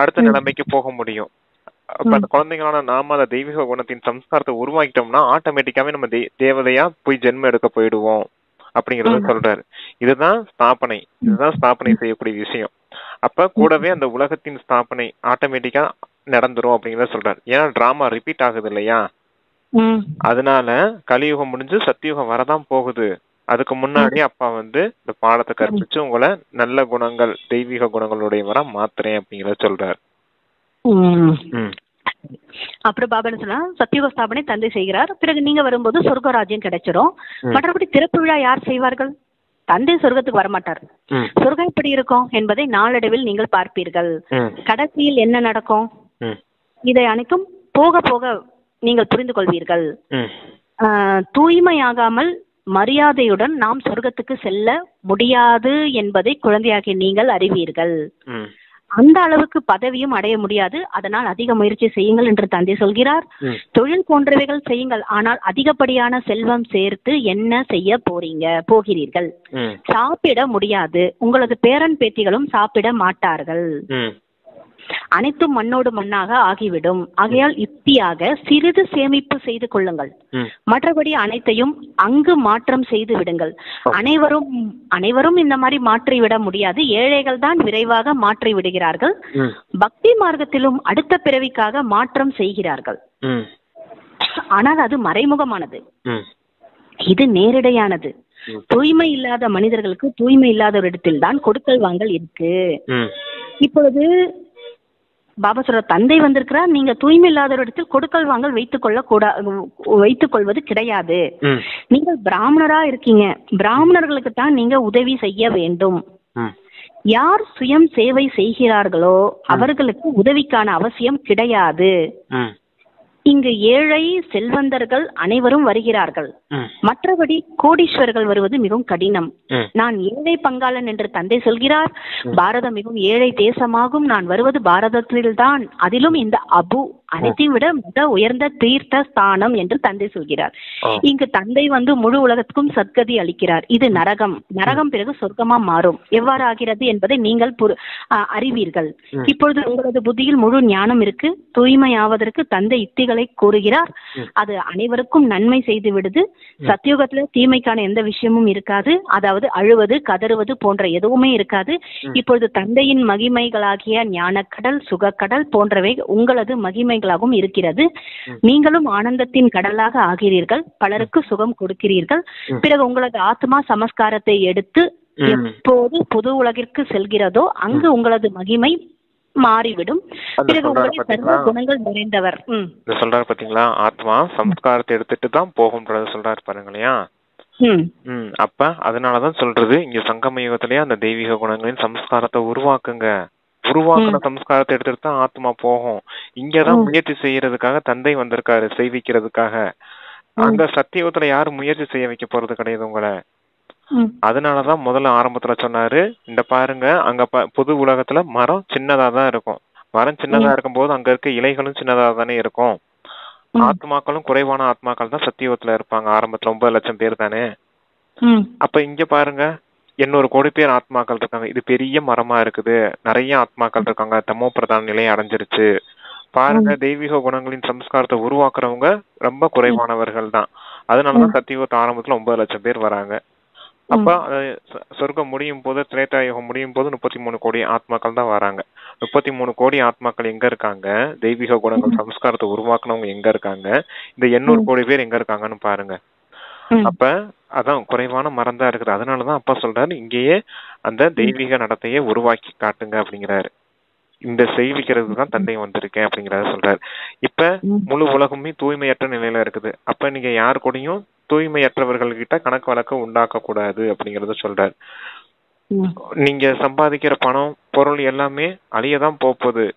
அடுத்த நிலைமைக்கு போக முடியும். அப்ப அந்த குழந்தைங்களான நாம அந்த தெய்வீக குணத்தின் சம்ஸ்காரத்தை உருவாக்கிட்டோம்னா ஆட்டோமேட்டிக்காவே நம்ம தேவதையா போய் ஜென்மம் எடுக்க போயிடுவோம் அப்படிங்கறத சொல்றாரு. இதுதான் ஸ்தாபனை. இதுதான் ஸ்தாபனை செய்யக்கூடிய விஷயம். அப்ப கூடவே அந்த உலகத்தின் ஸ்தாபனை ஆட்டோமேட்டிக்கா நடந்துரும் அப்படிங்கறத சொல்றாரு. ஏன்னா டிராமா ரிப்பீட் ஆகுது இல்லையா? அதனால கலியுகம் முடிஞ்சு சத்தியுகம் வரதான் போகுது. அதுக்கு முன்னாடி அப்பா வந்து இந்த பாடத்தை கற்பிச்சு உங்களை நல்ல குணங்கள், தெய்வீக குணங்களுடையவரா மாத்துறேன் அப்படிங்கறத சொல்றாரு.
அப்புறம் பாபா சொன்னா, சத்தியுக ஸ்தாபனை தந்தை செய்கிறார். பிறகு நீங்க வரும்போது சொர்க்க ராஜ்யம் கிடைச்சிடும். மற்றபடி திறப்பு விழா யார் செய்வார்கள்? தந்தை சொர்க்கத்துக்கு வரமாட்டார். சொர்க்கம் எப்படி இருக்கும் என்பதை நாளடைவில் நீங்கள் பார்ப்பீர்கள். கடைசியில் என்ன நடக்கும், இதை அனைத்தும் போக போக நீங்கள் புரிந்து கொள்வீர்கள். தூய்மையாகாமல் மரியாதையுடன் நாம் சொர்க்கத்துக்கு செல்ல முடியாது என்பதை குழந்தையாகிய நீங்கள் அறிவீர்கள். அந்த அளவுக்கு பதவியும் அடைய முடியாது. அதனால் அதிக முயற்சி செய்யுங்கள் என்று தந்தை சொல்கிறார். தொழில் போன்றவைகள் செய்யுங்கள், ஆனால் அதிகப்படியான செல்வம் சேர்த்து என்ன செய்ய போகிறீர்கள்? சாப்பிட முடியாது. உங்களது பேரன் பேத்திகளும் சாப்பிட மாட்டார்கள். அனைத்தும் மண்ணோடு மண்ணாக ஆகிவிடும். ஆகையால் யுக்தியாக சிறிது சேமிப்பு செய்து கொள்ளுங்கள். மற்றபடி அனைத்தையும் அங்கு மாற்றம் செய்து விடுங்கள். அனைவரும் இந்த மாதிரி மாற்றி விட முடியாது. ஏழைகள் தான் விரைவாக மாற்றி விடுகிறார்கள். பக்தி மார்க்கத்திலும் அடுத்த பிறவிக்காக மாற்றம் செய்கிறார்கள். ஆனால் அது மறைமுகமானது, இது நேரடியானது. தூய்மை இல்லாத மனிதர்களுக்கு தூய்மை இல்லாத ஒரு இடத்தில் தான் கொடுக்கல் வாங்கல் இருக்கு. இப்பொழுது பாபா சொல்ற, தந்தை வந்திருக்கிறார், நீங்க தூய்மை இல்லாத ஒரு இடத்தில் கொடுக்கல் வாங்கல் வைத்துக் கொள்வது கிடையாது. நீங்கள் பிராமணரா இருக்கீங்க, பிராமணர்களுக்கு தான் நீங்க உதவி செய்ய வேண்டும். யார் சுயம் சேவை செய்கிறார்களோ அவர்களுக்கு உதவிக்கான அவசியம் கிடையாது. இங்கு ஏழை செல்வந்தர்கள் அனைவரும் வருகிறார்கள். மற்றபடி கோடீஸ்வரர்கள் வருவது மிகவும் கடினம். நான் ஏழை பங்காளன் என்று தந்தை சொல்கிறார். பாரதம் மிகவும் ஏழை தேசமாகும். நான் வருவது பாரதத்தில்தான். அதிலும் இந்த அபு அனைத்தையும் விட மிக உயர்ந்த தீர்த்த ஸ்தானம் என்று தந்தை சொல்கிறார். இங்கு தந்தை வந்து முழு உலகத்துக்கும் சத்கதி அளிக்கிறார். இது நரகம். நரகம் பிறகு சொர்க்கமா மாறும். எவ்வாறு ஆகிறது என்பதை நீங்கள் அறிவீர்கள். இப்பொழுது உங்களது புத்தியில் முழு ஞானம் இருக்கு. தூய்மையாவதற்கு தந்தை யுக்திகளை கூறுகிறார். அது அனைவருக்கும் நன்மை செய்து விடுது. சத்தியுகத்துல தீமைக்கான எந்த விஷயமும் இருக்காது. அதாவது அழுவது கதறுவது போன்ற எதுவுமே இருக்காது. இப்பொழுது தந்தையின் மகிமைகளாகிய ஞானக்கடல் சுகக்கடல் போன்றவை உங்களது மகிமைகளாகவும் இருக்கிறது. நீங்களும் ஆனந்தத்தின் கடலாக ஆகிறீர்கள். பலருக்கு சுகம் கொடுக்கிறீர்கள். பிறகு உங்களது ஆத்மா சமஸ்காரத்தை எடுத்து எப்போது புது உலகிற்கு செல்கிறதோ அங்கு உங்களது மகிமை மாறிவிடும். பிறகு உங்களை சர்வ குணங்கள் நிறைந்தவர்.
சொல்றாரு பாத்தீங்களா, ஆத்மா சம்ஸ்காரத்தை எடுத்துட்டு தான் போகும்ன்றத சொல்றாரு பாருங்களையா. அப்ப அதனாலதான் சொல்றது இங்க சங்கம யுகத்திலேயே அந்த தெய்வீக குணங்களின் சம்ஸ்காரத்தை உருவாக்குங்க. உருவாக்குன சம்ஸ்காரத்தை எடுத்துட்டு தான் ஆத்மா போகும். இங்கதான் முயற்சி செய்யறதுக்காக தந்தை வந்திருக்காரு, செய்விக்கிறதுக்காக. அங்க சத்தியுகத்துல யாரும் முயற்சி செய்ய வைக்க போறது கிடையாது உங்களை. அதனாலதான் முதல்ல ஆரம்பத்துல சொன்னாரு, இந்த பாருங்க அங்க புது உலகத்துல மரம் சின்னதா தான் இருக்கும். மரம் சின்னதா இருக்கும் போது அங்க இருக்க இலைகளும் சின்னதா தானே இருக்கும். ஆத்மாக்களும் குறைவான ஆத்மாக்கள் தான் சத்தியுகத்துல இருப்பாங்க. ஆரம்பத்துல 9 லட்சம் பேர் தானே. அப்ப இங்க பாருங்க 800 கோடி பேர் ஆத்மாக்கள் இருக்காங்க. இது பெரிய மரமா இருக்குது. நிறைய ஆத்மாக்கள் இருக்காங்க. தமோ பிரதான நிலையை அடைஞ்சிருச்சு. பாருங்க, தெய்வீக குணங்களின் சம்ஸ்காரத்தை உருவாக்குறவங்க ரொம்ப குறைவானவர்கள் தான். அதனாலதான் சத்தியுகத்து ஆரம்பத்துல 9 லட்சம் பேர் வராங்க. அப்ப சொர்க்கம் முடியும் போது, திரேதாயுகம் முடியும் போது 33 கோடி ஆத்மாக்கள் தான் வராங்க. 33 கோடி ஆத்மாக்கள் எங்க இருக்காங்க? தெய்வீக குணங்கள் சம்ஸ்காரத்தை உருவாக்குனவங்க எங்க இருக்காங்க? இந்த 800 கோடி பேர் எங்க இருக்காங்கன்னு பாருங்க. அப்ப அதான் குறைவான மரம் தான் இருக்குது. அதனாலதான் அப்பா சொல்றாரு, இங்கேயே அந்த தெய்வீக நடத்தையை உருவாக்கி காட்டுங்க அப்படிங்கிறாரு. இந்த செய்விக்கிறதுக்கு தான் தந்தை வந்திருக்கேன் அப்படிங்கறத சொல்றாரு. இப்ப முழு உலகமே தூய்மையற்ற நிலையில இருக்குது. அப்ப நீங்க யாரு கூடயும் தூய்மையற்றவர்கள் கிட்ட கணக்கு வழக்கம் உண்டாக்க கூடாது அப்படிங்கறத சொல்றாரு. நீங்க சம்பாதிக்கிற பணம் பொருள் எல்லாமே அழியதான் போகுது.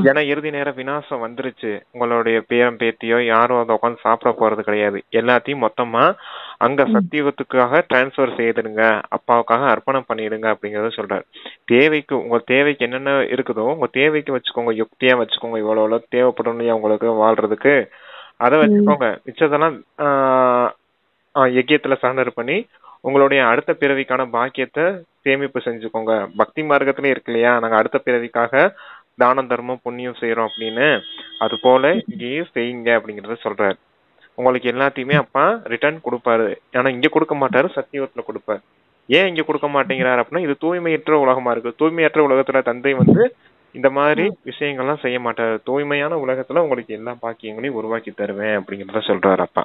ஏன்னா இறுதி நேரம் விநாசம் வந்துருச்சு. உங்களுடைய பேரம் பேத்தியோ யாரும் அதை உட்காந்து சாப்பிட போறது கிடையாது. எல்லாத்தையும் மொத்தமா அங்க சத்தியுகத்துக்காக டிரான்ஸ்பர் செய்திடுங்க, அப்பாவுக்காக அர்ப்பணம் பண்ணிடுங்க அப்படிங்கறத சொல்றாரு. தேவைக்கு உங்க தேவைக்கு என்னென்ன இருக்குதோ உங்க தேவைக்கு வச்சுக்கோங்க, யுக்தியா வச்சுக்கோங்க. இவ்வளவு தேவைப்படும் உங்களுக்கு வாழ்றதுக்கு அதை வச்சுக்கோங்க. மிச்சதெல்லாம் யஜ்யத்துல சரண்டர் பண்ணி உங்களுடைய அடுத்த பிறவிக்கான பாக்கியத்தை சேமிப்பு செஞ்சுக்கோங்க. பக்தி மார்க்கத்திலே இருக்கு இல்லையா, நாங்க அடுத்த பிறவிக்காக தானம் தர்மம் புண்ணியம் செய்யறோம் அப்படின்னு. அது போல இங்கேயும் செய்யுங்க அப்படிங்கறத சொல்றாரு. உங்களுக்கு எல்லாத்தையுமே அப்பா ரிட்டர்ன் கொடுப்பாரு. ஆனா இங்க கொடுக்க மாட்டாரு, சத்தியுகத்துல கொடுப்பாரு. ஏன் இங்க கொடுக்க மாட்டேங்கிறாரு அப்படின்னா, இது தூய்மையற்ற உலகமா இருக்கு. தூய்மையற்ற உலகத்துல தந்தை இந்த மாதிரி விஷயங்கள்லாம் செய்ய மாட்டாரு. தூய்மையான உலகத்துல உங்களுக்கு எல்லா பாக்கியங்களையும் உருவாக்கி தருவேன் அப்படிங்கறத சொல்றாரு அப்பா.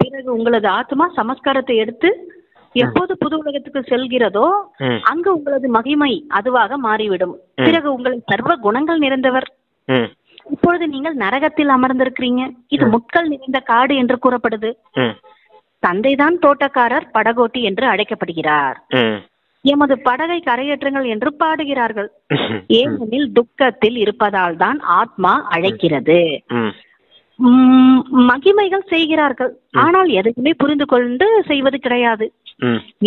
பிறகு உங்களது ஆத்மா சமஸ்காரத்தை எடுத்து எப்போது புது உலகத்துக்கு செல்கிறதோ அங்கு உங்களது மகிமை அதுவாக மாறிவிடும். பிறகு உங்களை சர்வ குணங்கள் நிறைந்தவர். இப்பொழுது நீங்கள் நரகத்தில் அமர்ந்திருக்கிறீங்க. இது முட்கள் நிறைந்த காடு என்று கூறப்படுது. தந்தைதான் தோட்டக்காரர், படகோட்டி என்று அழைக்கப்படுகிறார். எமது படகை கரையேற்றுங்கள் என்று பாடுகிறார்கள். ஏனெனில் துக்கத்தில் இருப்பதால் தான் ஆத்மா அழைக்கிறது. மகிமைகள் செய்கிறார்கள், ஆனால் எதையுமே புரிந்து கொண்டு செய்வது கிடையாது.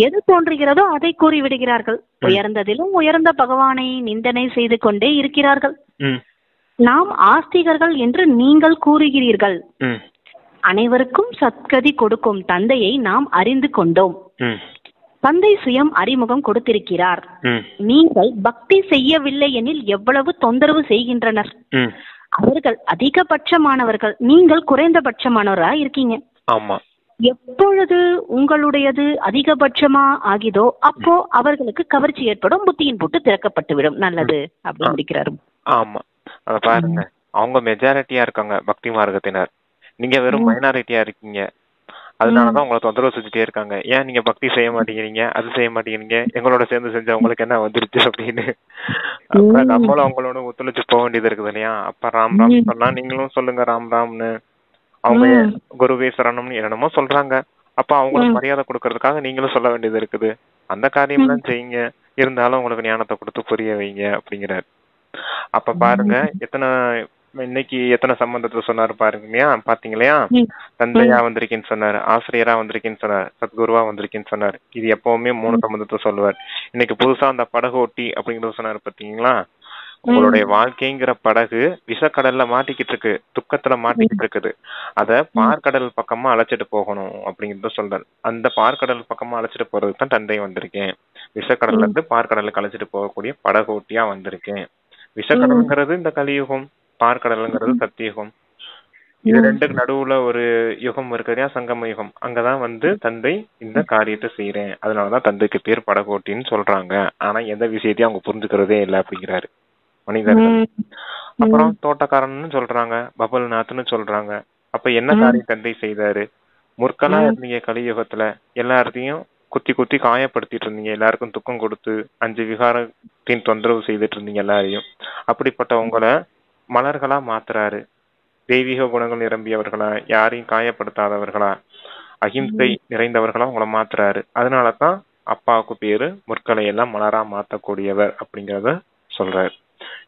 எது தோன்றுகிறதோ அதை கூறிவிடுகிறார்கள். உயர்ந்ததிலும் உயர்ந்த பகவானை நிந்தனை செய்து கொண்டே இருக்கிறார்கள். நாம் ஆஸ்திகர்கள் என்று நீங்கள் கூறுகிறீர்கள். அனைவருக்கும் சத்கதி கொடுக்கும் தந்தையை நாம் அறிந்து கொண்டோம். தந்தை சுயம் அறிமுகம் கொடுத்திருக்கிறார். நீங்கள் பக்தி செய்யவில்லை எனில் எவ்வளவு தொந்தரவு செய்கின்றனர். அவர்கள் அதிகபட்சமானவர்கள், நீங்கள் குறைந்தபட்சமானவரா இருக்கீங்க.
ஆமா.
எப்பொழுது உங்களுடையது அதிகபட்சமா ஆகிதோ அப்போ அவர்களுக்கு கவர்ச்சி ஏற்படும், புத்தியின் போட்டு திறக்கப்பட்டுவிடும். நல்லது அப்படின்னு முடிக்கிறாரு.
ஆமா, அத பாருங்க. அவங்க மெஜாரிட்டியா இருக்காங்க பக்தி மார்க்கத்தினர், நீங்க வெறும் மைனாரிட்டியா இருக்கீங்க. அதனாலதான் உங்களை தொந்தரவு செஞ்சுட்டே இருக்காங்க. ஏன் நீங்க பக்தி செய்ய மாட்டேங்கிறீங்க, அது செய்ய மாட்டேங்கிறீங்க, எங்களோட சேர்ந்து செஞ்ச உங்களுக்கு என்ன வந்துருச்சு அப்படின்னு. அப்ப நம்மளும் அவங்களோட ஒத்துழைச்சு போக வேண்டியது இருக்குது இல்லையா. அப்ப ராம் ராம் சொன்னா நீங்களும் சொல்லுங்க ராம் ராம்னு. அவங்க குருவே சரணம்னு என்னென்னமோ சொல்றாங்க. அப்ப அவங்களுக்கு மரியாதை கொடுக்கறதுக்காக நீங்களும் சொல்ல வேண்டியது இருக்குது. அந்த காரியம் தான் செய்யுங்க, இருந்தாலும் உங்களுக்கு ஞானத்தை கொடுத்து புரிய வைங்க அப்படிங்கிறாரு. அப்ப பாருங்க எத்தனை இன்னைக்கு எத்தனை சம்பந்தத்தை சொன்னாரு பாருங்க இல்லையா, பாத்தீங்க இல்லையா?
ம்.
தந்தையா வந்திருக்கேன்னு சொன்னாரு, ஆசிரியரா வந்திருக்கேன்னு சொன்னாரு, சத்குருவா வந்திருக்கேன்னு சொன்னாரு. இது எப்பவுமே 3 சம்பந்தத்தை சொல்லுவார். இன்னைக்கு புதுசா அந்த படகோட்டி அப்படிங்கறத சொன்னாரு பாத்தீங்களா? உங்களுடைய வாழ்க்கைங்கிற படகு விஷக்கடல்ல மாட்டிக்கிட்டு இருக்கு, துக்கத்துல மாட்டிக்கிட்டு இருக்குது. அத பார்க்கடல் பக்கமா அழைச்சிட்டு போகணும் அப்படிங்கறத சொல்றாரு. அந்த பார்க்கடல் பக்கமா அழைச்சிட்டு போறதுக்கு தான் தந்தை வந்திருக்கேன். விஷக்கடல்ல இருந்து பார்க்கடலுக்கு அழைச்சிட்டு போகக்கூடிய படகோட்டியா வந்திருக்கேன். விஷக்கடல்ங்கிறது இந்த கலியுகம், பார்க்கடலுங்கிறது சத்தியுகம். இது ரெண்டுக்கு நடுவுல ஒரு யுகம் இருக்கு இல்லையா, சங்கம யுகம். அங்கதான் தந்தை இந்த காரியத்தை செய்யறேன். அதனாலதான் தந்தைக்கு பேர் படகோட்டின்னு சொல்றாங்க. ஆனா எந்த விஷயத்தையும் அவங்க புரிஞ்சுக்கிறதே இல்லை அப்படிங்கிறாரு மனிதர்கள். அப்புறம் தோட்டக்காரன்னு சொல்றாங்க, பபல்நாத்னு சொல்றாங்க. அப்ப என்ன காரியம் தந்தை செய்தாரு? முற்களா இருந்தீங்க கலியுகத்துல, எல்லாத்தையும் குத்தி குத்தி காயப்படுத்திட்டு இருந்தீங்க, எல்லாருக்கும் துக்கம் கொடுத்து 5 விகாரத்தின் தொந்தரவு செய்துட்டு இருந்தீங்க எல்லாரையும். அப்படிப்பட்ட உங்களை மலர்களா மாத்துறாரு. தெய்வீக குணங்கள் நிரம்பியவர்களா, யாரையும் காயப்படுத்தாதவர்களா, அகிம்சை நிறைந்தவர்களா உங்களை மாத்துறாரு. அதனாலதான் அப்பாவுக்கு பேரு முற்களை எல்லாம் மலரா மாத்தக்கூடியவர் அப்படிங்கறத சொல்றாரு.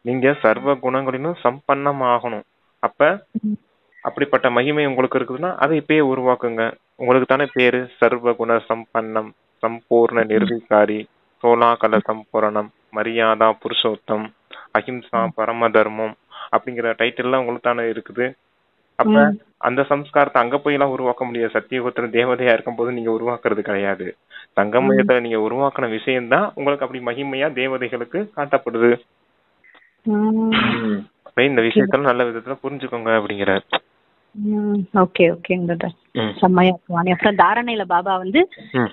நீங்க சர்வ குணங்களிலும் சம்பன்னம் ஆகணும். அப்ப அப்படிப்பட்ட மகிமை உங்களுக்கு இருக்குதுன்னா அதை இப்பயே உருவாக்குங்க. உங்களுக்கு தானே பேரு சர்வ குண சம்பன்னம், சம்பூர்ண நிர்விகாரி, சோலாகல சம்பூரணம், மரியாதா புருஷோத்தம், அஹிம்சா பரம தர்மம் அப்படிங்கிற டைட்டில்லாம் உங்களுக்கு தானே இருக்குது. அப்ப அந்த சம்ஸ்காரத்தை அங்க போய் எல்லாம் உருவாக்க முடியாது. சத்தியுகத்துல தேவதையா இருக்கும் போது நீங்க உருவாக்குறது கிடையாது. சங்கமயத்துல நீங்க உருவாக்குன விஷயம்தான் உங்களுக்கு அப்படி மகிமையா தேவதைகளுக்கு காட்டப்படுது. இந்த விஷயத்துல நல்ல விதத்துல புரிஞ்சுக்கோங்க அப்படிங்கிறார்.
ஓகே ஓகேங்க. செம்மையா. அப்புறம் தாரணையில பாபா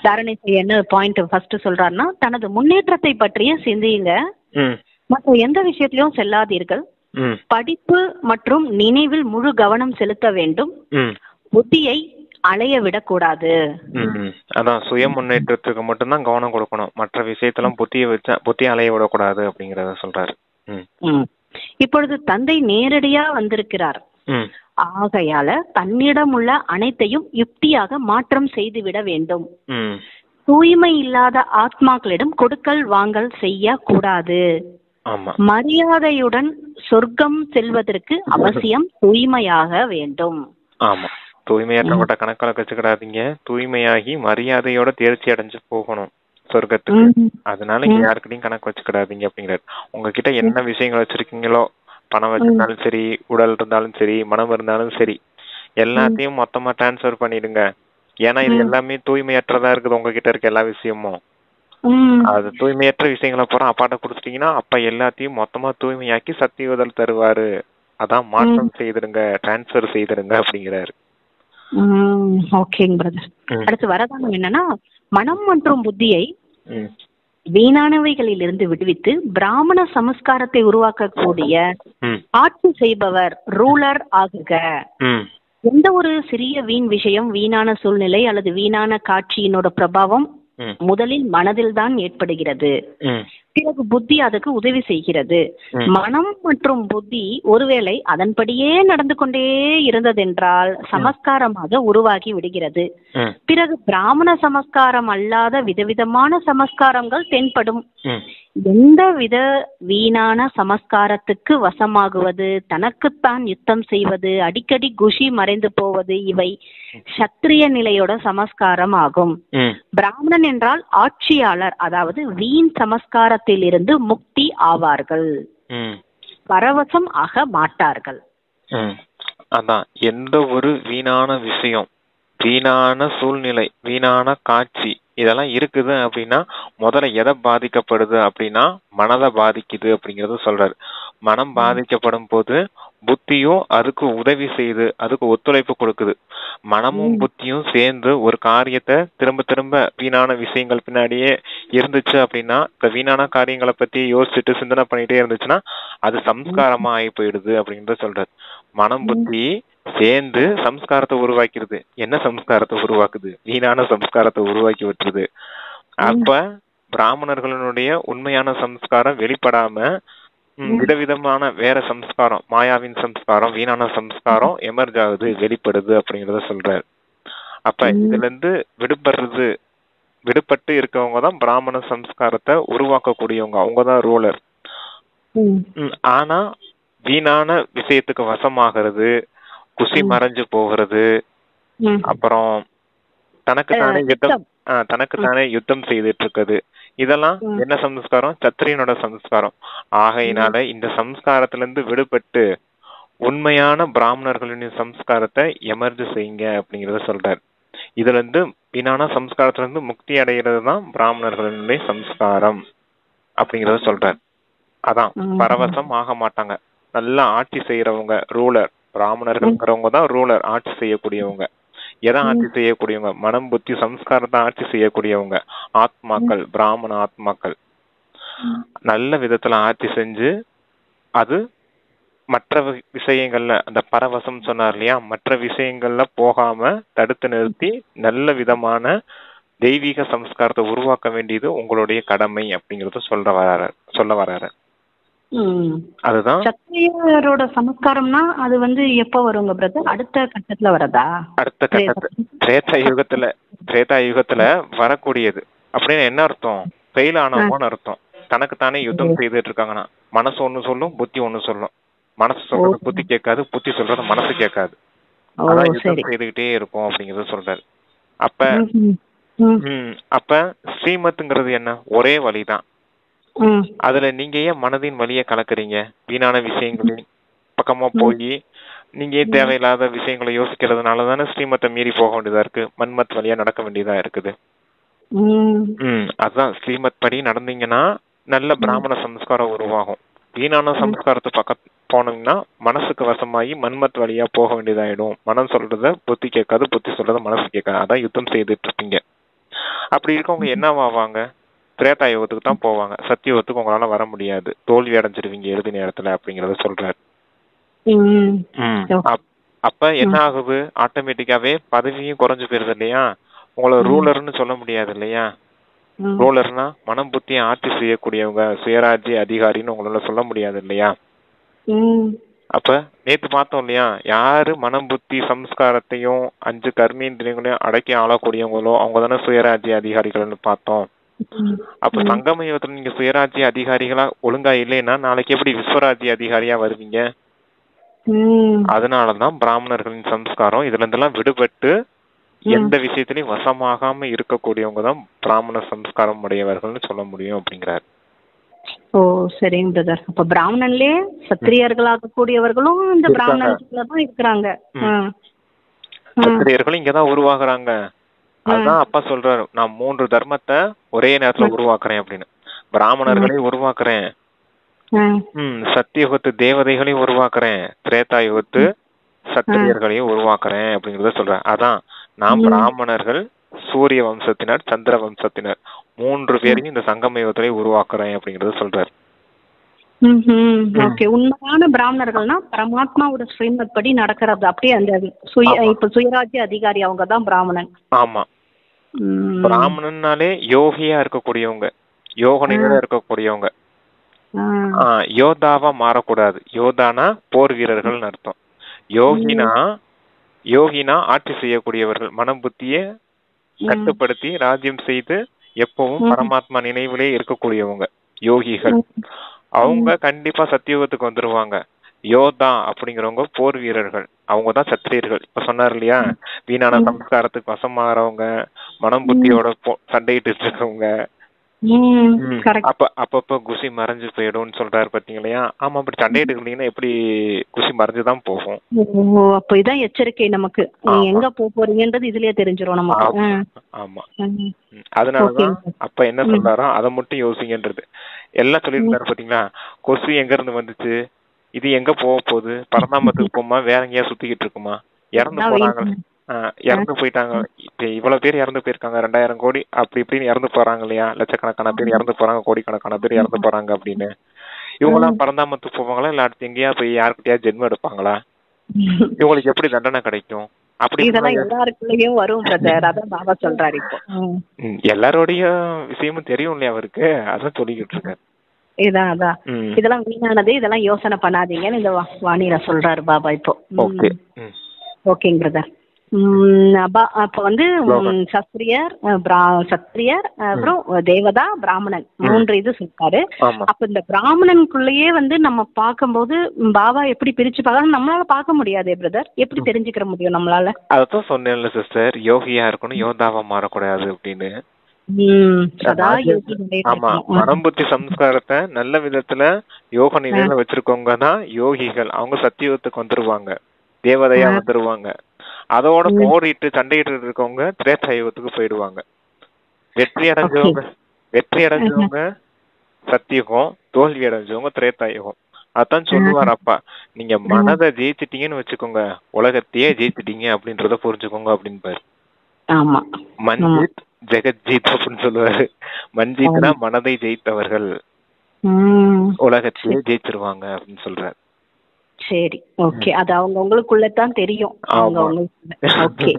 தாரணை செய்ய என்ன பாயிண்ட் ஃபர்ஸ்ட் சொல்றாருன்னா, தனது முன்னேற்றத்தை பற்றிய சிந்தியுங்க, மற்ற எந்த விஷயத்திலும் செல்லாதீர்கள், படிப்பு மற்றும் நினைவில் முழு கவனம் செலுத்த வேண்டும், புத்தியை அலைய விடக்கூடாது.
அதான் சுய முன்னேற்றத்துக்கு மட்டும்தான் கவனம் கொடுக்கணும், மற்ற விஷயத்தெல்லாம் புத்தியை அலைய விடக்கூடாது அப்படிங்கறத சொல்றாரு.
இப்பொழுது தந்தை நேரடியா வந்திருக்கிறார். ஆகையால தன்னிடம் உள்ள அனைத்தையும் யுக்தியாக மாற்றம் செய்துவிட வேண்டும். தூய்மை இல்லாத ஆத்மாக்களிடம் கொடுக்கல் வாங்கல் செய்ய கூடாது. மரியாதையுடன் சொர்க்கம் செல்வதற்கு அவசியம் தூய்மையாக வேண்டும்.
ஆமா, தூய்மையற்ற கணக்கில் வச்சுக்கிடாதீங்க. தூய்மையாகி மரியாதையோட தேர்ச்சி அடைஞ்சு போகணும் சொர்க்கத்துக்கு. அதனால இங்க யாருக்கிட்டையும் கணக்கு வச்சுக்கிடாதீங்க அப்படிங்கிறாரு. உங்ககிட்ட என்ன விஷயங்கள் வச்சிருக்கீங்களோ, பணம் வச்சிருந்தாலும் சரி, உடல் இருந்தாலும் சரி, மனம் இருந்தாலும் சரி, எல்லாத்தையும் மொத்தமா டிரான்ஸ்பர் பண்ணிடுங்க. ஏன்னா இது எல்லாமே தூய்மையற்றதா இருக்குது. உங்ககிட்ட இருக்க எல்லா விஷயமும் அது தூய்மையற்ற விஷயங்களை பூரா அப்பாட்ட கொடுத்துட்டீங்கன்னா அப்ப எல்லாத்தையும் மொத்தமா தூய்மையாக்கி சத்தியுதல் தருவாரு. அதான் மாற்றம் செய்திருங்க, டிரான்ஸ்பர் செய்திருங்க அப்படிங்கிறாரு.
ஓகேங்க பிரதர். அடுத்து வரதானம் என்னன்னா, மனம் மற்றும் புத்தியை வீணானவைகளில் இருந்து விடுவித்து பிராமண சமஸ்காரத்தை உருவாக்கக்கூடிய ஆட்சி செய்பவர், ரூலர் ஆகுக. எந்த ஒரு சிறிய வீண் விஷயம், வீணான சூழ்நிலை அல்லது வீணான காட்சியினோட பிரபாவம் முதலில் மனதில் தான் ஏற்படுகிறது, பிறகு புத்தி அதுக்கு உதவி செய்கிறது. மனம் மற்றும் புத்தி ஒருவேளை அதன்படியே நடந்து கொண்டே இருந்ததென்றால் சமஸ்காரமாக உருவாகி விடுகிறது. பிறகு பிராமண சமஸ்காரம் அல்லாத விதவிதமான சமஸ்காரங்கள் தென்படும். எந்த வித வீணான சமஸ்காரத்துக்கு வசமாகுவது, தனக்குத்தான் யுத்தம் செய்வது, அடிக்கடி குஷி மறைந்து போவது, இவை சத்திரிய நிலையோட சமஸ்காரம் ஆகும். பிராமணன் என்றால் ஆட்சியாளர், அதாவது வீண் சமஸ்காரத்தில் இருந்து முக்தி ஆவார்கள், பரவசம் ஆக மாட்டார்கள்.
அதான் எந்த ஒரு வீணான விஷயம், வீணான சூழ்நிலை, வீணான காட்சி இதெல்லாம் இருக்குது அப்படின்னா முதல்ல எதை பாதிக்கப்படுது அப்படின்னா மனதை பாதிக்குது அப்படிங்கறது சொல்றாரு. மனம் பாதிக்கப்படும் போது புத்தியும் அதுக்கு உதவி செய்து அதுக்கு ஒத்துழைப்பு கொடுக்குது. மனமும் புத்தியும் சேர்ந்து ஒரு காரியத்தை திரும்ப திரும்ப வீணான விஷயங்கள் பின்னாடியே இருந்துச்சு அப்படின்னா, இந்த வீணான காரியங்களை பத்தி யோசிச்சுட்டு சிந்தனை பண்ணிட்டே இருந்துச்சுன்னா அது சம்ஸ்காரமா ஆகி போயிடுது அப்படிங்கறத சொல்றாரு. மனம் புத்தி சேர்ந்து சம்ஸ்காரத்தை உருவாக்கிடுது. என்ன சம்ஸ்காரத்தை உருவாக்குது? வீணான சம்ஸ்காரத்தை உருவாக்கி விட்டுருது. அப்ப பிராமணர்களுடைய உண்மையான சம்ஸ்காரம் வெளிப்படாம விதவிதமான வேற சம்ஸ்காரம், மாயாவின் சம்ஸ்காரம், வீணான சம்ஸ்காரம் எமர்ஜ் ஆகுது, வெளிப்படுது அப்படிங்கறத சொல்றாரு. அப்ப இதுல இருந்து விடுபட்டு இருக்கவங்க தான் பிராமண சம்ஸ்காரத்தை உருவாக்கக்கூடியவங்க, அவங்கதான் ரூலர். ஆனா வீணான விஷயத்துக்கு வசமாகிறது, குசி மறைஞ்சு போகிறது, அப்புறம் தனக்குத்தானே யுத்தம் செய்துட்டு இருக்குது. இதெல்லாம் என்ன சம்ஸ்காரம்? சத்திரியனோட சம்ஸ்காரம். ஆகையினால இந்த சம்ஸ்காரத்துல இருந்து விடுபட்டு உண்மையான பிராமணர்களின் சம்ஸ்காரத்தை எமர்ஜ் செய்யுங்க அப்படிங்கறத சொல்றாரு. இதுல இருந்து வீணான சம்ஸ்காரத்துல இருந்து முக்தி அடைகிறது தான் பிராமணர்களுடைய சம்ஸ்காரம் அப்படிங்கறத சொல்றாரு. அதான் பரவசம் ஆக மாட்டாங்க. நல்லா ஆட்சி செய்யறவங்க ரூலர். பிராமணர்கள்ங்கிறவங்க தான் ரூலர், ஆட்சி செய்யக்கூடியவங்க. எதை ஆட்சி செய்யக்கூடியவங்க? மனம் புத்தி சம்ஸ்காரத்தை ஆட்சி செய்யக்கூடியவங்க ஆத்மாக்கள், பிராமண ஆத்மாக்கள். நல்ல விதத்துல ஆட்சி செஞ்சு அது மற்ற விஷயங்கள்ல, அந்த பரவசம் சொன்னார் இல்லையா, மற்ற விஷயங்கள்ல போகாம தடுத்து நிறுத்தி நல்ல விதமான தெய்வீக சம்ஸ்காரத்தை உருவாக்க வேண்டியது உங்களுடைய கடமை அப்படிங்கறத சொல்ல வராரு. அதுதான்
சத்திரியரோட சமஸ்காரம்னா அது எப்ப வருங்க பிரதர்? அடுத்த கட்டத்துல வரதா?
அடுத்த கட்டத்துல திரேதா யுகத்துல வரக்கூடியது. அப்படின்னு என்ன அர்த்தம்? ஃபெயில் ஆனவங்கன்னு அர்த்தம். தனக்குத்தானே யுத்தம் செய்துட்டு இருக்காங்கன்னா மனசு ஒண்ணு சொல்லும், புத்தி ஒண்ணு சொல்லும். மனசு சொல்றது புத்தி கேட்காது, புத்தி சொல்றது மனசு கேட்காது. அதான் யுத்தம் செய்துகிட்டே இருக்கும் அப்படிங்கறத சொல்றாரு. அப்ப ஸ்ரீமத்ங்கிறது என்ன? ஒரே வழிதான். அதுல நீங்க ஏன் மனதின் வழியை கலக்குறீங்க? வீணான விஷயங்களின் பக்கமா போய் நீங்க ஏன் தேவையில்லாத விஷயங்களை யோசிக்கிறதுனாலதானே ஸ்ரீமத்தை மீறி போக வேண்டியதா இருக்கு, மன்மத் வழியா நடக்க வேண்டியதா இருக்குது. அதுதான் ஸ்ரீமத் படி நடந்தீங்கன்னா நல்ல பிராமண சம்ஸ்காரம் உருவாகும். வீணான சம்ஸ்காரத்து பக்கம் போனீங்கன்னா மனசுக்கு வசமாகி மன்மத் வழியா போக வேண்டியதாயிடும். மனம் சொல்றத புத்தி கேட்காது, புத்தி சொல்றத மனசு கேட்காது. அதான் யுத்தம் செய்துட்டு இருப்பீங்க. அப்படி இருக்கவங்க என்னவாவாங்க? திரேதா யுகத்துக்கு தான் போவாங்க. சத்தியுகத்துக்கு உங்களால வர முடியாது, தோல்வி அடைஞ்சிருவீங்க இறுதி நேரத்துல அப்படிங்கறத சொல்றாரு. அப்ப என்ன ஆகுது? ஆட்டோமேட்டிக்காவே பதவியும் குறைஞ்சு போயிருது இல்லையா? உங்களை ரூலர்னு சொல்ல முடியாது இல்லையா? ரூலர்னா மனம் புத்தியை ஆட்சி செய்யக்கூடியவங்க, சுயராஜ்ய அதிகாரின்னு உங்களால சொல்ல முடியாது இல்லையா? அப்ப நேத்து பார்த்தோம் இல்லையா, யாரு மனம் புத்தி சம்ஸ்காரத்தையும் 5 கர்மேந்திரியங்களையும் அடக்கி ஆளக்கூடியவங்களோ அவங்க தானே சுயராஜ்ய அதிகாரிகள்னு பார்த்தோம். அப்ப சங்கம யுகத்துல நீங்க சுயராஜ்ய அதிகாரிகளா ஒழுங்கா இல்லைன்னா நாளைக்கு எப்படி விஸ்வராஜ்ய அதிகாரியா வருவீங்க? அதனாலதான் பிராமணர்களின் சம்ஸ்காரம் இதுல இருந்தெல்லாம் விடுபட்டு எந்த விஷயத்திலையும் வசமாகாம இருக்கக்கூடியவங்க தான் பிராமண சம்ஸ்காரம் உடையவர்கள்னு சொல்ல முடியும் அப்படிங்கிறார்.
ஓ சரிங்க பிரதர். அப்ப பிராமணன்லயே சத்திரியர்களாக கூடியவர்களும் இந்த பிராமணர்கள தான் இருக்கிறாங்க.
சத்திரியர்களும் இங்கதான் உருவாகுறாங்க. அதான் அப்பா சொல்றாரு, நான் 3 தர்மத்தை ஒரே நேரத்துல உருவாக்குறேன் அப்படின்னு. பிராமணர்களையும் உருவாக்குறேன், சத்தியுகத்து தேவதைகளையும் உருவாக்குறேன், திரேதா யுகத்து சத்திரியர்களையும் உருவாக்குறேன் அப்படிங்கறத சொல்றேன். அதான் நாம் பிராமணர்கள், சூரிய வம்சத்தினர், சந்திர வம்சத்தினர் 3 பேரையும் இந்த சங்கம யுகத்திலே உருவாக்குறேன் அப்படிங்கறத சொல்றாரு.
உண்மையான பிராமணர்கள்னா பரமாத்மாவோட ஸ்ரீமத் படி நடக்கிறது. அப்படியே அந்த இப்ப சுயராஜ்ய அதிகாரி அவங்க தான் பிராமணன்.
ஆமா, பிராமணன்னாலே யோகியா இருக்கக்கூடியவங்க, யோக நிலையில இருக்கக்கூடியவங்க. யோதாவா மாறக்கூடாது. யோதானா போர் வீரர்கள் அர்த்தம். யோகினா ஆட்சி செய்யக்கூடியவர்கள், மனம் புத்திய கட்டுப்படுத்தி ராஜ்யம் செய்து எப்பவும் பரமாத்மா நினைவிலே இருக்கக்கூடியவங்க யோகிகள். அவங்க கண்டிப்பா சத்தியுகத்துக்கு வந்துருவாங்க. யோதா அப்படிங்கிறவங்க போர் வீரர்கள், அவங்கதான் சத்திரியர்கள். இப்ப சொன்னார் இல்லையா, வீணான சம்ஸ்காரத்துக்கு வசமாறவங்க, மனம் புத்தியோட சண்டையிட்டு இருக்கவங்க. அப்பப்ப குசி மறைஞ்சு போயிடும் சொல்றாரு பாத்தீங்களா? ஆமா, அப்படி சண்டையிட்டு இருந்தீங்கன்னா எப்படி குசி மறைஞ்சுதான் போகும்.
அப்ப இதான் எச்சரிக்கை நமக்கு, எங்க போறீங்கன்றது இதுலயே தெரிஞ்சிரும் நமக்கு.
ஆமா, அதனாலதான் அப்ப என்ன சொல்றாரோ அதை மட்டும் யோசிங்கன்றது. எல்லாம் சொல்லியிருந்தாரு பாத்தீங்களா? கொசு எங்க இருந்து வந்துச்சு, இது எங்க போக போகுது, பரந்தாமத்துக்கு போமா, வேற எங்கேயா சுத்திக்கிட்டு இருக்குமா, இறந்து போயிட்டாங்க. இப்ப இவ்வளவு பேர் இறந்து போயிருக்காங்க, 2000 கோடி அப்படி இப்படின்னு இறந்து போறாங்க இல்லையா? லட்சக்கணக்கான பேர் இறந்து போறாங்க, கோடிக்கணக்கான பேர் இறந்து போறாங்க அப்படின்னு. இவங்க எல்லாம் பரந்தாமத்துக்கு போவாங்களா, இல்ல அடுத்து எங்கேயா போய் யாருக்கிட்டயா ஜென்மம் எடுப்பாங்களா? இவங்களுக்கு எப்படி தண்டனை கிடைக்கும்? அப்படி
எல்லாருக்குள்ளயும் வரும் பிரதர். அதான் பாபா சொல்றாரு இப்போ.
எல்லாரோடைய விஷயமும் தெரியும் இல்லையா அவருக்கு, அதான் சொல்லிக்கிட்டு இருக்காரு.
இதெல்லாம் வீணானது, இதெல்லாம் யோசனை பண்ணாதீங்கன்னு இந்த வாணியில சொல்றாரு பாபா இப்போ. ஓகேங்க பிரதர். அப்ப வந்து சத்திரியர், சத்திரியர், அப்புறம் தேவதா, பிராமணன் 3 இது சொல்லிருக்காரு. அப்ப இந்த பிராமணனுக்குள்ளேயே வந்து நம்ம பார்க்கும்போது பாபா எப்படி பிரிச்சு பார்க்கணும் நம்மளால பார்க்க முடியாதே பிரதர், எப்படி தெரிஞ்சுக்கிற முடியும் நம்மளால?
அதான் சொன்னேன்ல சிஸ்டர், யோகியா இருக்கணும், யோதாவா மாறக்கூடாது அப்படின்னு. ஆமா, மனம் புத்தி சம்ஸ்காரத்தை நல்ல விதத்துல யோக நிலையில வச்சிருக்கவங்க தான் யோகிகள். அவங்க சத்தியுகத்துக்கு வந்துருவாங்க, தேவதையா வந்துருவாங்க. அதோட போரிட்டு சண்டையிட்டு இருக்கவங்க திரேதாயுகத்துக்கு போயிடுவாங்க. வெற்றி அடைஞ்சவங்க சத்தியுகம், தோல்வி அடைஞ்சவங்க திரேதாயுகம். அதான் சொல்லுவார் அப்பா, நீங்க மனதை ஜெயிச்சிட்டீங்கன்னு வச்சுக்கோங்க, உலகத்தையே ஜெயிச்சிட்டீங்க அப்படின்றத புரிஞ்சுக்கோங்க அப்படின்பாரு. மன்ஜித் ஜெகஜீத் அப்படின்னு சொல்லுவாரு. மன்ஜித்னா மனதை ஜெயித்தவர்கள் உலகத்தையே ஜெயிச்சிருவாங்க அப்படின்னு சொல்றாரு.
சரி, ஓகே. அது அவங்க உங்களுக்குள்ளதான் தெரியும். ஓகே,